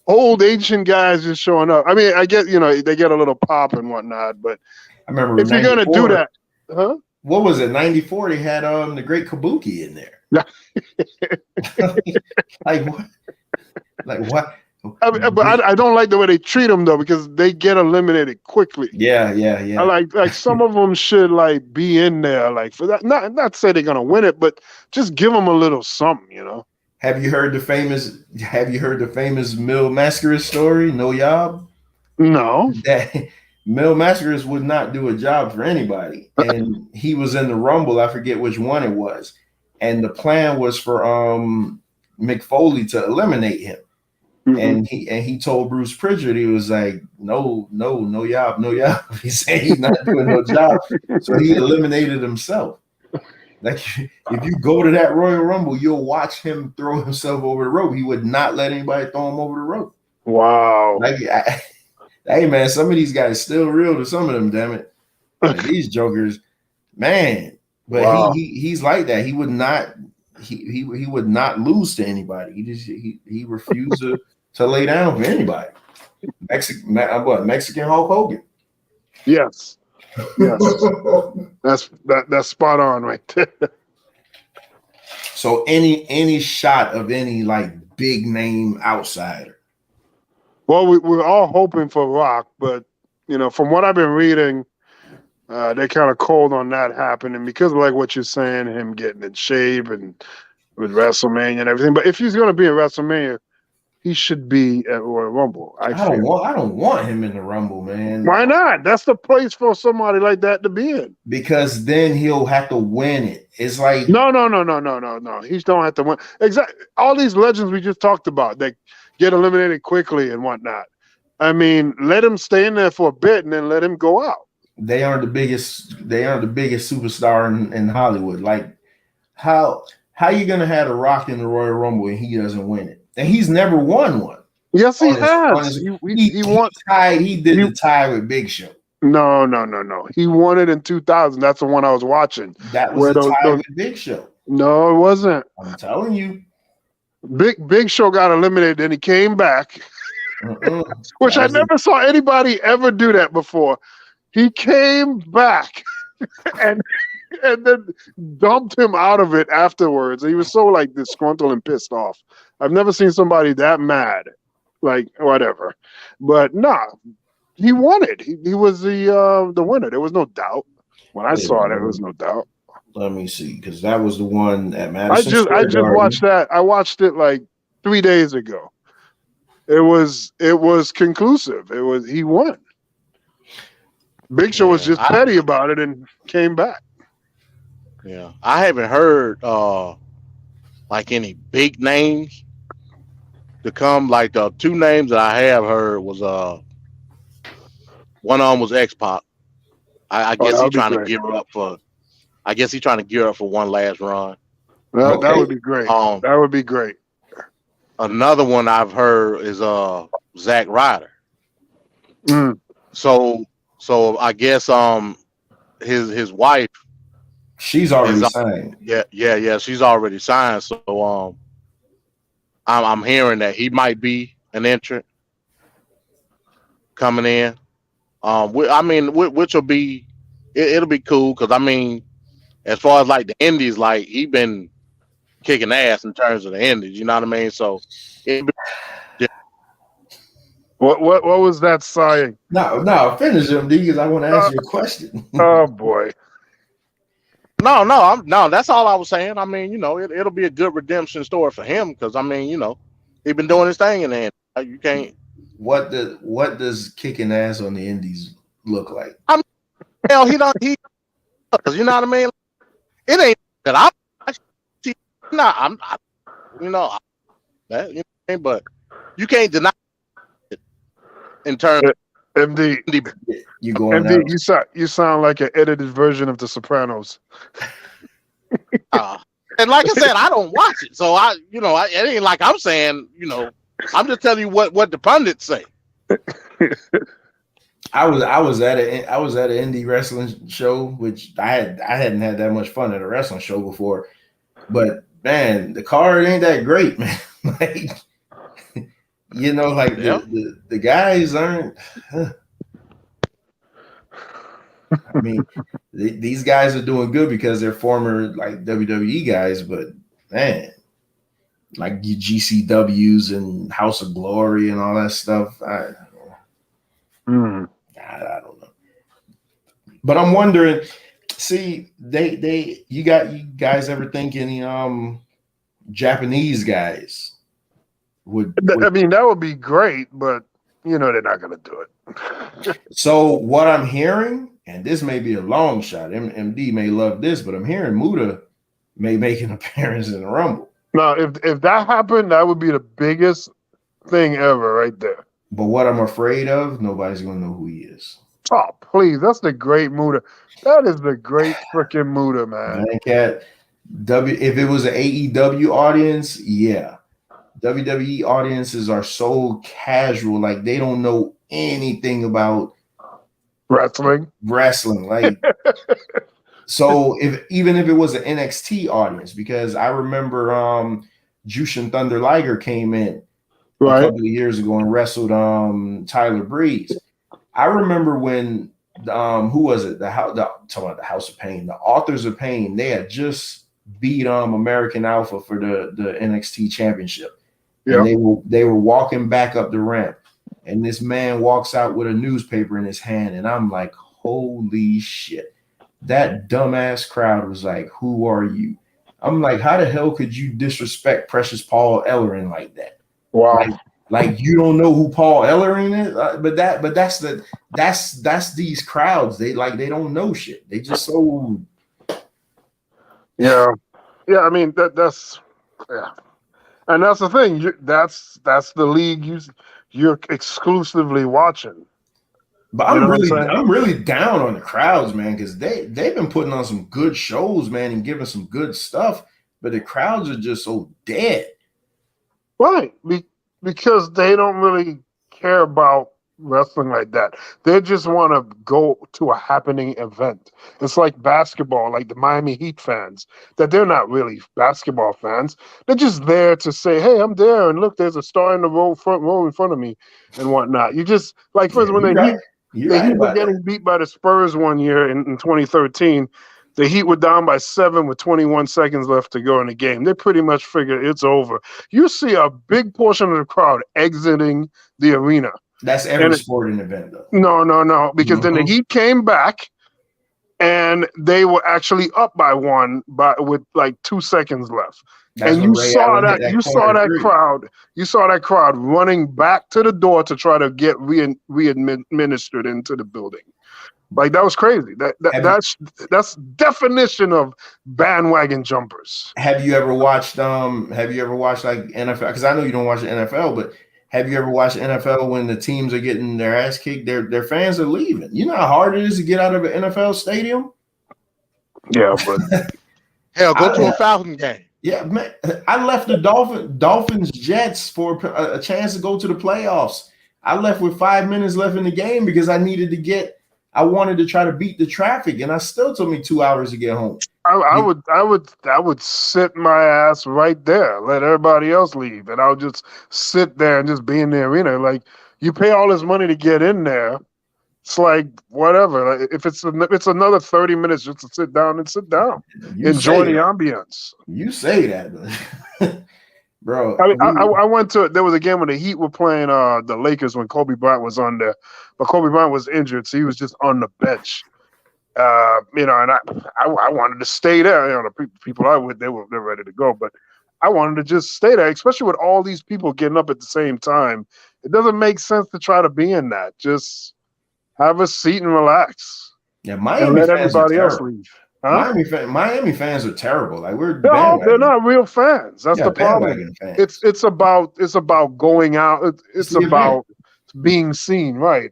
S7: Old ancient guys just showing up. I mean, I get they get a little pop and whatnot, but
S4: I remember
S7: if you're gonna do that,
S4: what was it? 94. They had the Great Kabuki in there. like what? Like what?
S7: But I don't like the way they treat them though, because they get eliminated quickly.
S4: Yeah.
S7: I like some of them should be in there, for that. Not say they're gonna win it, but just give them a little something,
S4: Have you heard the famous Mil Mascaras story? No Yob?
S7: No.
S4: That Mil Mascaras would not do a job for anybody. And he was in the Rumble. I forget which one it was. And the plan was for Mick Foley to eliminate him. And he told Bruce Pritchard, he was like, no Yob. He said he's not doing no job. So he eliminated himself. Like if you go to that Royal Rumble, you'll watch him throw himself over the rope. He would not let anybody throw him over the rope.
S7: Wow.
S4: Hey man, some of these guys still real to some of them. Damn it, these jokers, man. But wow. he's like that. He would not. He would not lose to anybody. He refused to lay down for anybody. Mexican Hulk Hogan.
S7: Yes. Yes. That's spot on right there.
S4: So any shot of any like big name outsider.
S7: Well, we're all hoping for Rock, but from what I've been reading, they're kind of cold on that happening because of like what you're saying, him getting in shape and with WrestleMania and everything. But if he's going to be in WrestleMania, he should be at Royal Rumble. I
S4: don't want him in the Rumble, man.
S7: Why not? That's the place for somebody like that to be in.
S4: Because then he'll have to win it. It's like
S7: no. He don't have to win. Exactly. All these legends we just talked about, they get eliminated quickly and whatnot. I mean, let him stay in there for a bit and then let him go out.
S4: They aren't the biggest superstar in Hollywood. Like how you gonna have The Rock in the Royal Rumble and he doesn't win it? And he's never won one.
S7: Yes, he has. He
S4: did the tie with Big Show.
S7: No. He won it in 2000. That's the one I was watching.
S4: That was the tie with Big Show.
S7: No, it wasn't.
S4: I'm telling you.
S7: Big Show got eliminated and he came back. Which I never saw anybody ever do that before. He came back and then dumped him out of it afterwards. He was so like disgruntled and pissed off. I've never seen somebody that mad. Like whatever. But he won it. He was the winner. There was no doubt. When I saw it, there was no doubt.
S4: Let me see, because that was the one at Madison.
S7: I just watched that. I watched it like 3 days ago. It was conclusive. He won. Big Show was just petty about it and came back.
S5: Yeah, I haven't heard like any big names to come. Like the two names that I have heard was one of them was X-Pac. I guess he's trying to gear up for. I guess he's trying to gear up for one last run.
S7: Well, that would be great. That would be great.
S5: Another one I've heard is Zack Ryder. So I guess his wife,
S4: she's already signed.
S5: Yeah, she's already signed. So I'm hearing that he might be an entrant coming in. I mean, which will be it'll be cool because I mean, as far as like the indies, like he been kicking ass in terms of the indies. You know what I mean? So.
S7: What was that sighing?
S4: No, finish him, D, because I want to answer your question.
S7: Oh boy.
S5: No, that's all I was saying. I mean, it'll be a good redemption story for him because I mean, he's been doing his thing in the end. You can't.
S4: What does kicking ass on the indies look like?
S5: I mean, hell, he does. You know what I mean? It ain't that I'm that, but you can't deny it in terms of
S7: MD.
S4: You going
S7: MD,
S4: out.
S7: you sound like an edited version of The Sopranos.
S5: And like I said, I don't watch it, so it ain't like I'm saying, I'm just telling you what the pundits say.
S4: I was at an indie wrestling show, which I hadn't had that much fun at a wrestling show before, but man, the card ain't that great, man. Like, the guys aren't. I mean, these guys are doing good because they're former like WWE guys, but man, like GCWs and House of Glory and all that stuff. I don't know. But I'm wondering, see, you guys ever think any Japanese guys would
S7: I mean, that would be great, but they're not going to do it.
S4: So what I'm hearing, and this may be a long shot, MD may love this, but I'm hearing Muta may make an appearance in the Rumble.
S7: Now, if that happened, that would be the biggest thing ever right there.
S4: But what I'm afraid of, nobody's going to know who he is.
S7: Oh, please. That's the great Muta. That is the great freaking Muta, man.
S4: Cat, if it was an AEW audience, yeah. WWE audiences are so casual, like they don't know anything about
S7: wrestling.
S4: Like, so even if it was an NXT audience, because I remember Jushin Thunder Liger came in a
S7: Right.
S4: couple of years ago and wrestled Tyler Breeze. I remember when who was it? Talking about the House of Pain, the Authors of Pain. They had just beat American Alpha for the NXT Championship, and
S7: Yeah.
S4: they were walking back up the ramp, and this man walks out with a newspaper in his hand, and I'm like, holy shit! That dumbass crowd was like, "Who are you?" I'm like, how the hell could you disrespect Precious Paul Ellering like that?
S7: Wow.
S4: Like you don't know who Paul Ellering is, that's these crowds. They don't know shit. They just so
S7: Yeah. Yeah. I mean that's yeah. And that's the thing. That's the league you're exclusively watching.
S4: But
S7: You know what I'm saying?
S4: I'm really down on the crowds, man, because they've been putting on some good shows, man, and giving some good stuff. But the crowds are just so dead.
S7: Right. Because they don't really care about wrestling like that. They just want to go to a happening event. It's like basketball, like the Miami Heat fans, that they're not really basketball fans. They're just there to say, hey, I'm there. And look, there's a star in the front row in front of me and whatnot. You just, like, for
S4: Yeah,
S7: instance, when
S4: you're
S7: the
S4: right
S7: Heat were
S4: about that.
S7: getting beat by the Spurs one year in 2013. The Heat were down by 7 with 21 seconds left to go in the game. They pretty much figured it's over. You see a big portion of the crowd exiting the arena.
S4: That's every sporting event, though.
S7: No, because then the
S4: Mhm.
S7: Heat came back and they were actually up by 1 with like 2 seconds left.
S4: That's
S7: And
S4: when Ray Allen hit that corner three.
S7: you saw that crowd running back to the door to try to get re-administered into the building. Like that was crazy. That's definition of bandwagon jumpers.
S4: Have you ever watched like NFL? Because I know you don't watch the NFL, but have you ever watched NFL when the teams are getting their ass kicked? Their fans are leaving. You know how hard it is to get out of an NFL stadium?
S7: Yeah, but
S5: Hell, go to a Falcon game.
S4: Yeah, man. I left the Dolphins Jets for a chance to go to the playoffs. I left with 5 minutes left in the game because I wanted to try to beat the traffic, and I still took me 2 hours to get home.
S7: I would sit my ass right there, let everybody else leave, and I would just sit there and just be in the arena. Like you pay all this money to get in there, it's like whatever. Like, if it's another 30 minutes just to sit down, enjoy the ambience.
S4: You say that, bro.
S7: I mean, I went to there was a game when the Heat were playing the Lakers when Kobe Bryant was on there, but Kobe Bryant was injured, so he was just on the bench. And I wanted to stay there. You know, the people I with they're ready to go, but I wanted to just stay there, especially with all these people getting up at the same time. It doesn't make sense to try to be in that. Just have a seat and relax.
S4: Yeah,
S7: and
S4: Miami
S7: let
S4: fans
S7: everybody
S4: are
S7: else
S4: terrible.
S7: leave. Huh?
S4: Miami fans are terrible. Like
S7: they're not real fans. That's the problem.
S4: Fans.
S7: It's about going out. It's about being seen, right?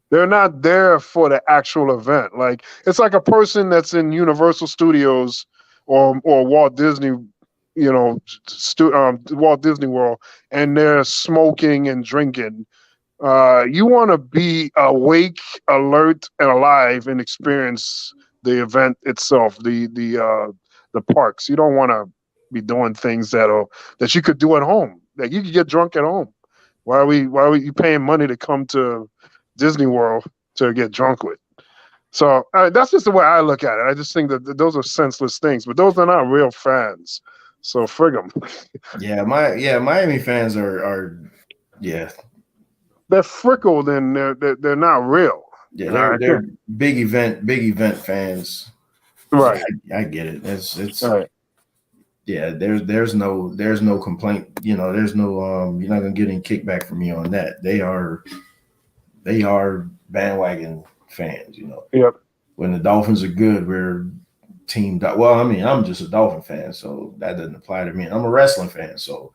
S7: They're not there for the actual event. Like it's like a person that's in Universal Studios or Walt Disney, Walt Disney World, and they're smoking and drinking. You want to be awake, alert, and alive, and experience the event itself, the parks. You don't want to be doing things that you could do at home. Like you could get drunk at home. Why are you paying money to come to Disney World to get drunk with? So that's just the way I look at it. I just think that those are senseless things, but those are not real fans. So frig them.
S4: Miami fans are
S7: they're frickled and they're not real.
S4: Yeah, they're big event fans.
S7: Right.
S4: I get it. It's
S7: right.
S4: Yeah, there's no complaint. There's no you're not gonna get any kickback from me on that. They are bandwagon fans.
S7: Yep.
S4: When the Dolphins are good, we're teamed up. Well, I mean, I'm just a Dolphin fan, so that doesn't apply to me. I'm a wrestling fan, so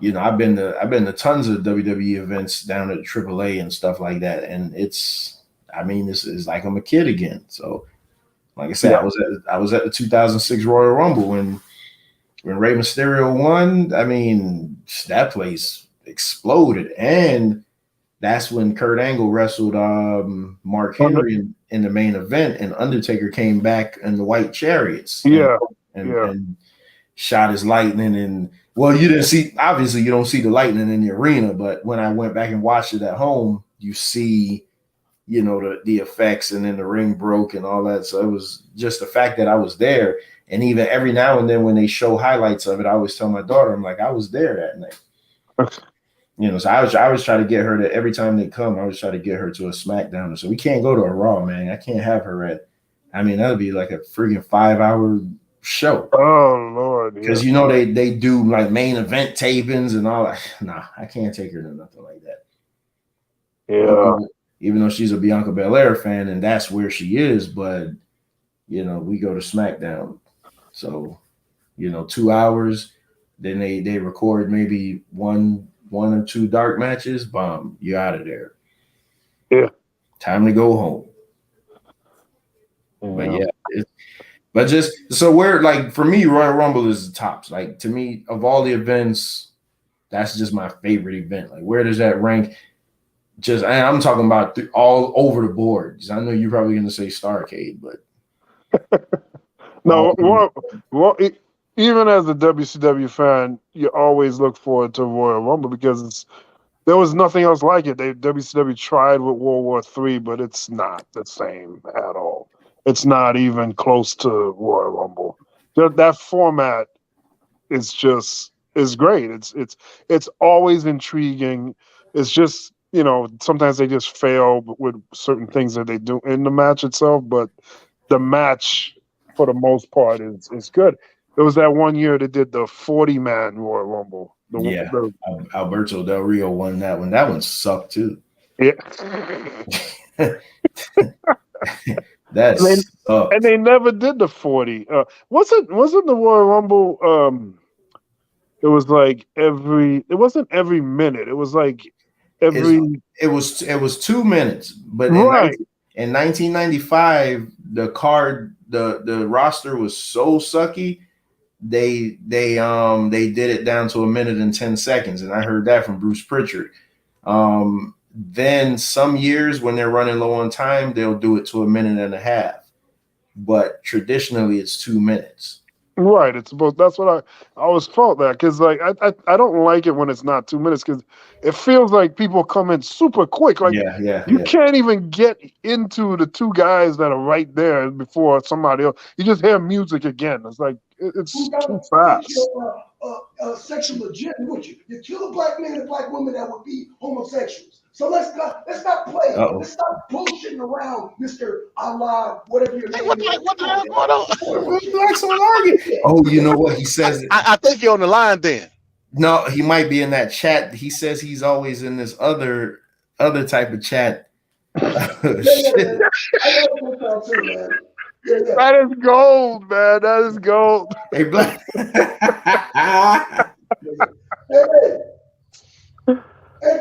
S4: I've been to tons of WWE events down at AAA and stuff like that, and it's like I'm a kid again. So, like I said,
S7: yeah.
S4: I was at the 2006 Royal Rumble when Rey Mysterio won. I mean, that place exploded, and that's when Kurt Angle wrestled Mark Henry in the main event, and Undertaker came back in the white chariots.
S7: Yeah,
S4: and shot his lightning. And well, you didn't see, obviously you don't see the lightning in the arena, but when I went back and watched it at home, you see, you know, the effects, and then the ring broke and all that. So it was just the fact that I was there. And even every now and then when they show highlights of it, I always tell my daughter, I'm like, I was there that night. You know, so I was trying to get her to, every time they come, I was trying to get her to a SmackDown. So we can't go to a Raw, man. I can't have her at, I mean, that would be like a freaking 5-hour show.
S7: Oh Lord,
S4: because you know they do like main event tapings and all that. Nah, I can't take her to nothing like that.
S7: Yeah.
S4: Even though she's a Bianca Belair fan and that's where she is, but you know, we go to SmackDown. So, you know, 2 hours, then they record maybe one or two dark matches, bomb, you're out of there.
S7: Yeah.
S4: Time to go home. But yeah, but just so we're like, for me, Royal Rumble is the tops. Like, to me, of all the events, that's just my favorite event. Like, where does that rank? Just, I'm talking about all over the board. I know you're probably going to say Starrcade, but
S7: no. Even as a WCW fan, you always look forward to Royal Rumble because there was nothing else like it. WCW tried with World War III, but it's not the same at all. It's not even close to Royal Rumble. That format is great. It's always intriguing. It's just, you know, sometimes they just fail with certain things that they do in the match itself, but the match for the most part is good. It was that one year they did the 40-man Royal Rumble.
S4: Alberto Del Rio won that one. That one sucked too.
S7: Yeah. And they never did the 40. Wasn't the Royal Rumble? It was like it wasn't every minute. It was like every.
S4: It was 2 minutes, but
S7: right.
S4: In 1995, the card, the roster was so sucky. They did it down to 1 minute and 10 seconds, and I heard that from Bruce Pritchard. Then some years when they're running low on time, they'll do it to 1.5 minutes. But traditionally, it's 2 minutes.
S7: Right. It's supposed. That's what I always felt that, because like I don't like it when it's not 2 minutes, because it feels like people come in super quick. Like you can't even get into the two guys that are right there before somebody else. You just hear music again. It's like it's too fast.
S2: Sexual legit, would you? You kill a black man and black woman that would be homosexuals. So let's not play.
S4: Uh-oh.
S2: Let's stop bullshitting around, Mr. Allah, whatever your name is.
S5: What the hell going on?
S4: Blackson. Oh, you know what he says?
S5: I think you're on the line then.
S4: No, he might be in that chat. He says he's always in this other type of chat.
S2: Shit. I love too, man. Yeah.
S7: That is gold, man. That is gold.
S4: Hey, Black.
S2: Hey,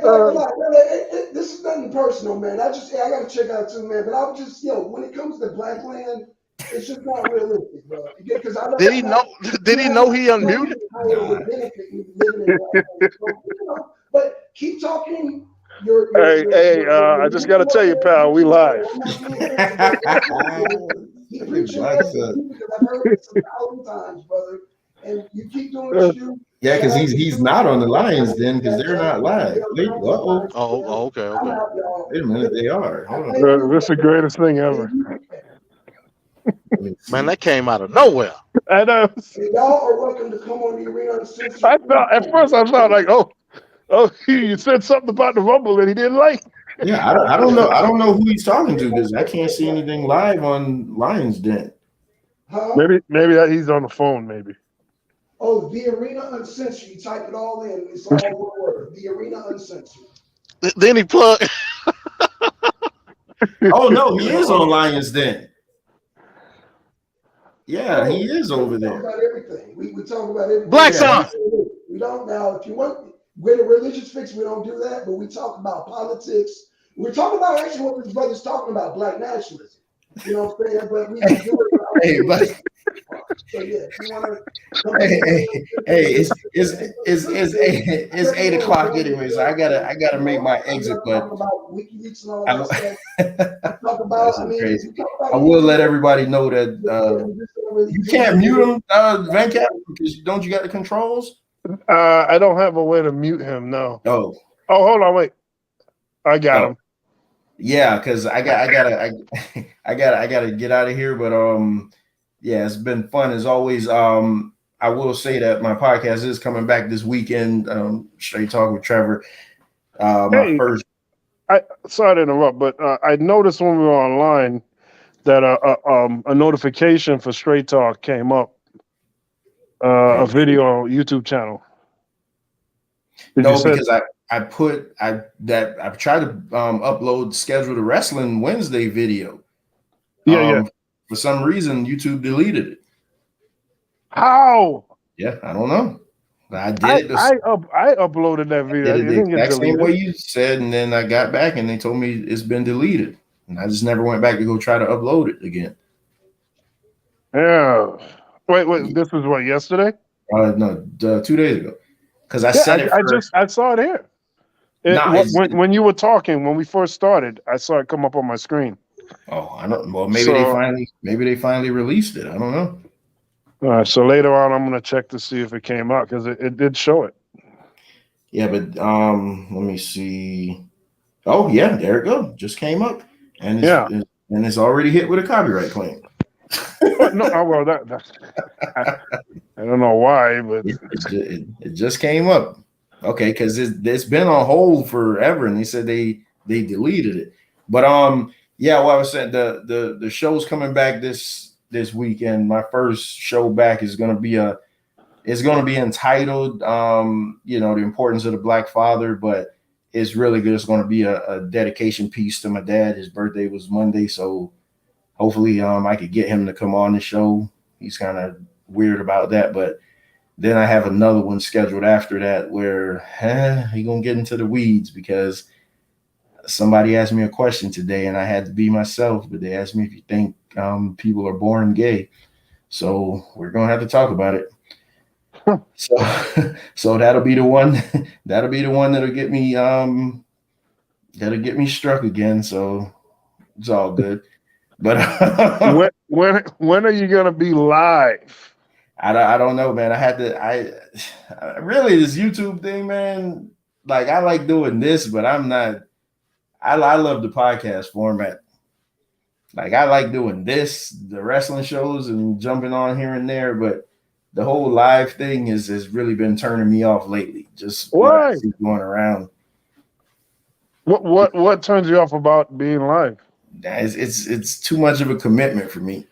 S2: this is nothing personal, man. I got to check out too, man. But I'm just, when it comes to Blackland, it's just not realistic, bro. Because
S5: Did he know he unmuted?
S2: But keep talking.
S7: I just got to tell you, pal, we live.
S2: He preached because I've heard it 1,000 times, brother. And you keep doing what you do.
S4: Yeah, because he's not on the Lions then, because they're not live.
S5: Okay.
S4: Wait a minute, they are. Hold on.
S7: This is the greatest thing ever.
S5: Man, that came out of nowhere.
S7: I know.
S2: Y'all are welcome to come on the Arena Uncensored.
S7: At first I felt like, you said something about the Rumble that he didn't like.
S4: Yeah, I don't know. I don't know who he's talking to, because I can't see anything live on Lions Den.
S2: Huh?
S7: Maybe he's on the phone. Maybe.
S2: Oh, the Arena Uncensored. You type it all in. It's all one word. The Arena Uncensored.
S5: Then he plugged.
S4: Oh no, he is on Lions Den. Yeah, he is over there.
S2: We talk about everything. We talk about everything.
S5: Blackson.
S2: We don't now. If you want with a religious fix, we don't do that. But we talk about politics. We're talking about actually what this brother's talking about, black nationalism. You know what I'm saying? But we do it.
S4: Hey, but
S1: So yeah, you want to.
S4: Hey, it's 8 o'clock anyway, so I gotta make my exit. But that's so crazy. I will let everybody know that you can't mute him, Venkat, because don't you got the controls?
S7: I don't have a way to mute him. No.
S4: Oh,
S7: Oh, hold on, wait. I got
S4: oh,
S7: him.
S4: yeah, because I gotta get out of here. But yeah, it's been fun as always. I will say that my podcast is coming back this weekend. Straight Talk with Trevor. My
S7: Hey,
S4: first.
S7: sorry to interrupt, but I noticed when we were online that a notification for Straight Talk came up, a video on YouTube channel. Did you
S4: No,
S7: say?
S4: because I tried to upload schedule the wrestling Wednesday video.
S7: Yeah.
S4: For some reason, YouTube deleted it.
S7: How?
S4: Yeah, I don't know. I
S7: I
S4: did it.
S7: I uploaded that video.
S4: Did
S7: It
S4: it the
S7: didn't get
S4: exact same
S7: deleted.
S4: way you said, and then I got back and they told me it's been deleted, and I just never went back to go try to upload it again.
S7: Yeah. Wait. This was what, yesterday?
S4: No, 2 days ago, because I said it first.
S7: I saw it here. When you were talking, when we first started, I saw it come up on my screen.
S4: Oh, I don't. Well, maybe they finally released it. I don't know.
S7: All right, so later on, I'm gonna check to see if it came out because it did show it.
S4: Yeah, but let me see. Oh yeah, there it go. Just came up, and it's already hit with a copyright claim.
S7: No, I don't know why, but
S4: it just came up. Okay, because it's been on hold forever, and they said they deleted it. But yeah, what I was saying, the show's coming back this weekend. My first show back is gonna be entitled the importance of the Black father, but it's really good. It's gonna be a dedication piece to my dad. His birthday was Monday, so hopefully I could get him to come on the show. He's kind of weird about that, but then I have another one scheduled after that where he gonna get into the weeds because somebody asked me a question today and I had to be myself, but they asked me if you think people are born gay. So we're gonna have to talk about it. So that'll be the one. That'll be the one that'll get me struck again. So it's all good. But
S7: when are you gonna be live?
S4: I don't know, man. I really this YouTube thing, man. Like I like doing this, but I'm not. I love the podcast format. Like I like doing this, the wrestling shows, and jumping on here and there, but the whole live thing has really been turning me off lately. Just
S7: why?
S4: What I see going around.
S7: What turns you off about being live?
S4: It's too much of a commitment for me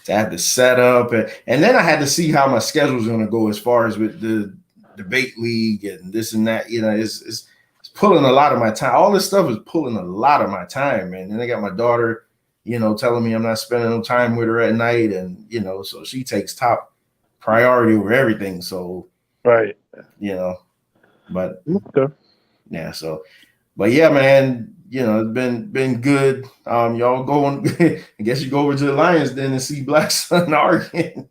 S4: to have to set up, and then I had to see how my schedule is going to go as far as with the debate league and this and that. It's pulling a lot of my time. All this stuff is pulling a lot of my time, man. And I got my daughter, telling me I'm not spending no time with her at night, and so she takes top priority over everything. So
S7: right,
S4: but
S7: okay.
S4: Yeah, so but yeah, man, it's been good. Y'all going I guess you go over to the Lions then and see Blackson Oregon.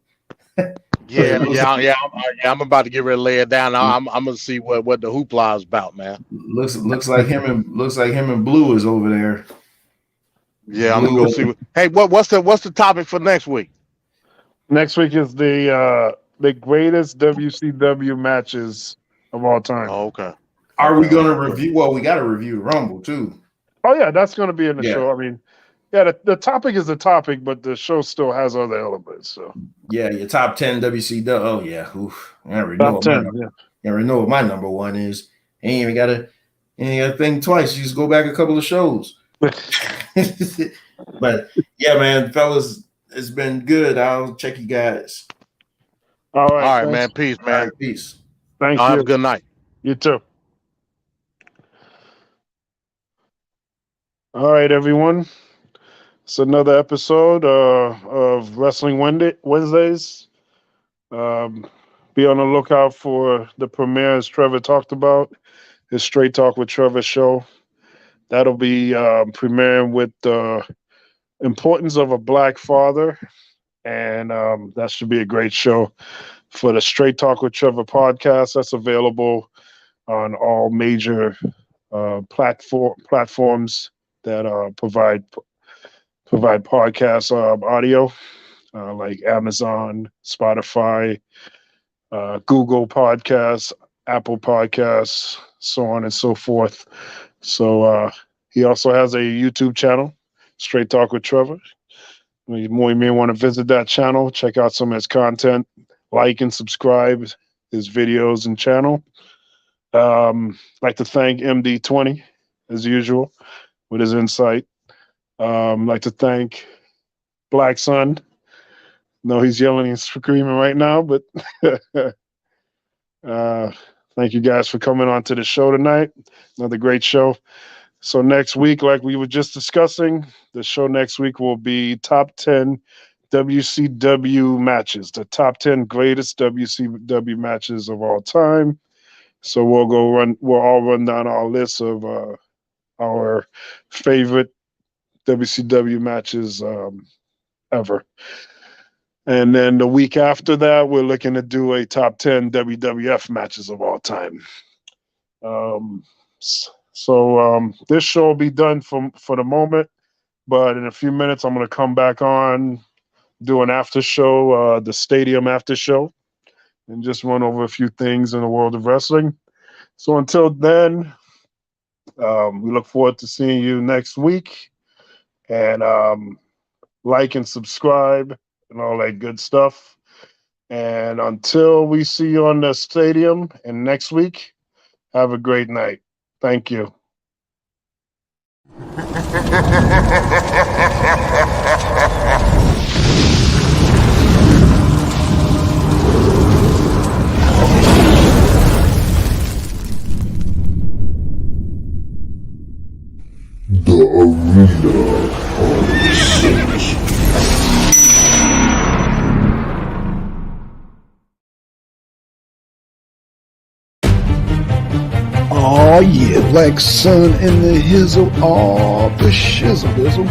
S5: I'm about to get ready to lay it down. I'm gonna see what the hoopla is about, man.
S4: Looks like him and Blue is over there.
S5: Yeah, I'm gonna go see. Hey, what's the topic for next week?
S7: Next week is the greatest WCW matches of all time.
S5: Oh, okay.
S4: Are we going to review? Well, we got to review Rumble too.
S7: Oh yeah, that's going to be in the show. I mean, yeah, the topic is the topic, but the show still has other elements. So
S4: yeah, your top 10 WCW. Oh yeah, I already know what my number one is. Ain't even got to think twice. You just go back a couple of shows. But yeah, man, fellas, it's been good. I'll check you guys.
S7: All right,
S5: man. Peace, man.
S4: Right, peace.
S7: Thank you.
S5: Have a good night.
S7: You too. All right, everyone. It's another episode of Wrestling Wednesdays. Be on the lookout for the premiere, as Trevor talked about, his Straight Talk with Trevor show. That'll be premiering with the importance of a Black father and that should be a great show for the Straight Talk with Trevor podcast. That's available on all major platforms that provide podcast audio, like Amazon, Spotify, Google Podcasts, Apple Podcasts, so on and so forth. So he also has a YouTube channel, Straight Talk with Trevor. You may want to visit that channel, check out some of his content, like and subscribe his videos and channel. Like to thank MD20 as usual with his insight. Like to thank Blackson. No, he's yelling and screaming right now, but thank you guys for coming on to the show tonight. Another great show. So next week, like we were just discussing, the show next week will be top 10 WCW matches, the top 10 greatest WCW matches of all time. So we'll all run down our list of our favorite WCW matches ever. And then the week after that, we're looking to do a top 10 WWF matches of all time. So this show will be done for the moment, but in a few minutes, I'm going to come back on, do an after show, the stadium after show, and just run over a few things in the world of wrestling. So until then, we look forward to seeing you next week, and like and subscribe and all that good stuff. And until we see you on the stadium and next week, have a great night. Thank you.
S2: The Arena of Six.
S1: Oh yeah, Blackson in the hizzle, all the shizzle dizzle.